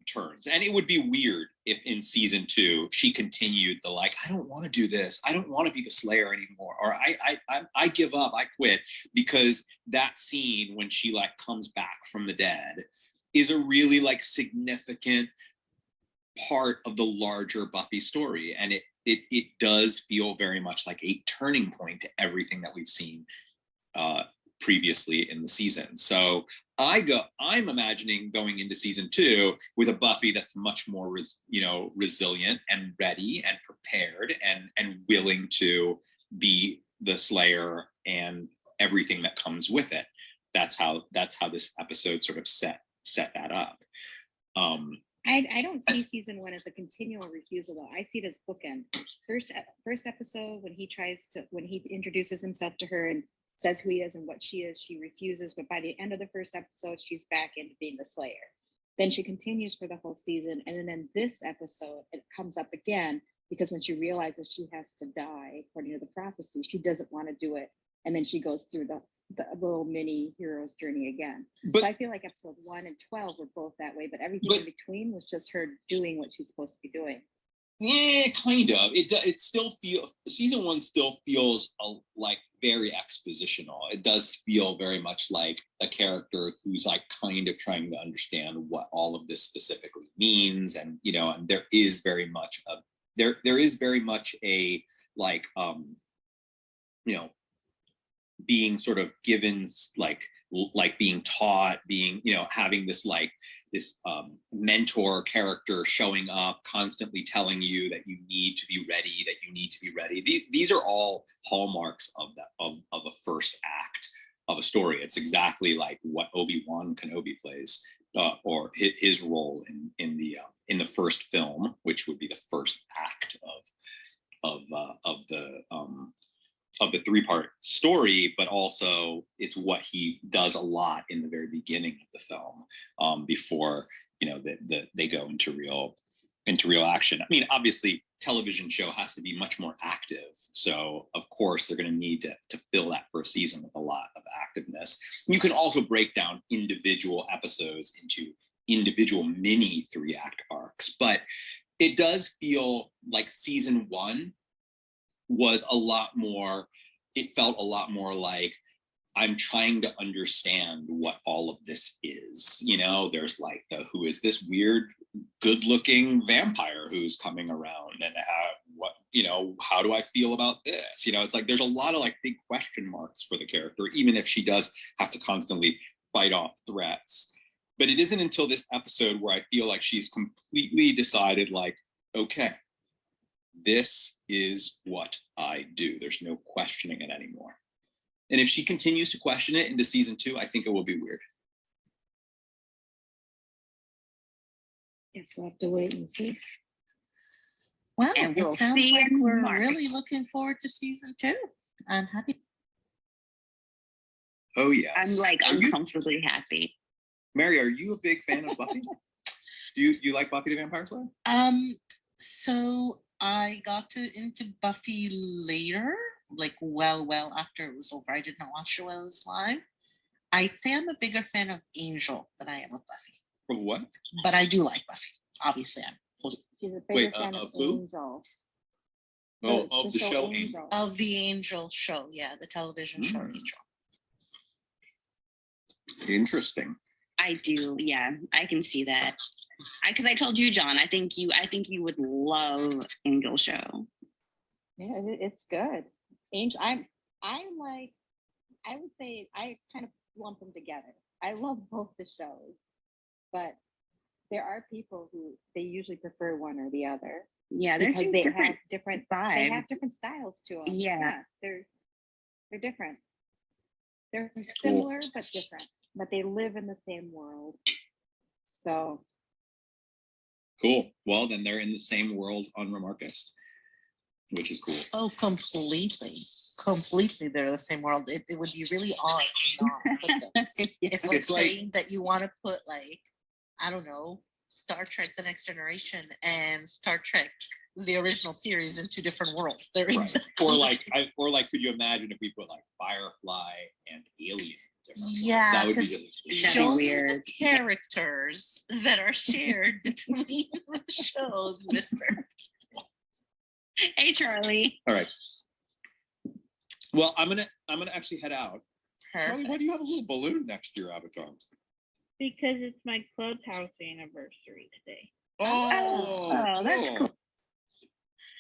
turns. And it would be weird if in season 2 she continued the like, I don't want to do this, I don't want to be the Slayer anymore, or I give up, I quit, because that scene when she like comes back from the dead is a really like significant part of the larger Buffy story, and it does feel very much like a turning point to everything that we've seen previously in the season. So I'm imagining going into season 2 with a Buffy that's much more resilient and ready and prepared and willing to be the Slayer and everything that comes with it. That's how this episode sort of set that up. I don't see season 1 as a continual refusal though. I see it as bookend. First episode when he introduces himself to her and says who he is and what she is, she refuses. But by the end of the first episode, she's back into being the Slayer. Then she continues for the whole season. And then in this episode, it comes up again because when she realizes she has to die, according to the prophecy, she doesn't want to do it. And then she goes through the little mini hero's journey again. So I feel like episode 1 and 12 were both that way, but everything in between was just her doing what she's supposed to be doing. Yeah, kind of. It still feels, season 1 still feels like very expositional. It does feel very much like a character who's like kind of trying to understand what all of this specifically means, and and there is very much a like being sort of given like being taught, being having this like this mentor character showing up, constantly telling you that you need to be ready, These are all hallmarks of a first act of a story. It's exactly like what Obi-Wan Kenobi plays, or his role in the first film, which would be the first act of the 3-part story, but also it's what he does a lot in the very beginning of the film, before they go into real action. I mean, obviously television show has to be much more active. So of course they're going to need to fill that first season with a lot of activeness. You can also break down individual episodes into individual mini 3-act arcs, but it does feel like season 1 was a lot more, it felt a lot more like I'm trying to understand what all of this is. You know, there's like who is this weird, good-looking vampire who's coming around, and how do I feel about this? You know, it's like there's a lot of like big question marks for the character, even if she does have to constantly fight off threats. But it isn't until this episode where I feel like she's completely decided, like, okay, this is what I do. There's no questioning it anymore. And if she continues to question it into season 2, I think it will be weird. Guess we'll have to wait and see. Well, And it we'll sounds see like in we're March. really looking forward to season 2. I'm happy. Oh yes. I'm like Are you- uncomfortably happy. Mary, are you a big fan of Buffy? Do you like Buffy the Vampire Slayer? So I got into Buffy later, like well after it was over. I did not watch it while it was live. I'd say I'm a bigger fan of Angel than I am of Buffy. Of what? But I do like Buffy. Obviously, I'm post She's a bigger Wait, fan of of who? Angel. Oh, of the show Angel. of the Angel show. Yeah, the television show Angel. Interesting. I do, yeah, I can see that. Because I told you, John, I think you would love Angel Show. Yeah, it's good. Angel, I'm like, I would say I kind of lump them together. I love both the shows, but there are people who they usually prefer one or the other. Yeah, they're because two they different have different vibes. They have different styles to them. Yeah. They're different. They're Cool. similar but different, but they live in the same world. So Cool. Well, then they're in the same world on Remarcus, which is cool. Oh, completely. They're the same world. It would be really odd to not put them. It's like It's like- saying that you want to put, like, I don't know, Star Trek: The Next Generation and Star Trek: The Original Series in 2 different worlds. They're Right. exactly Or the like, same. could you imagine if we put like Firefly and Alien? in different worlds? Yeah, that would be 'cause really show me weird. the characters that are shared between the shows, Mister. Hey, Charlie. All right. Well, I'm gonna actually head out. Charlie, why do you have a little balloon next to your avatar? Because it's my clubhouse anniversary today. Oh, that's cool.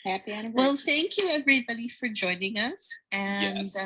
happy anniversary. Well, thank you everybody for joining us, and Yes.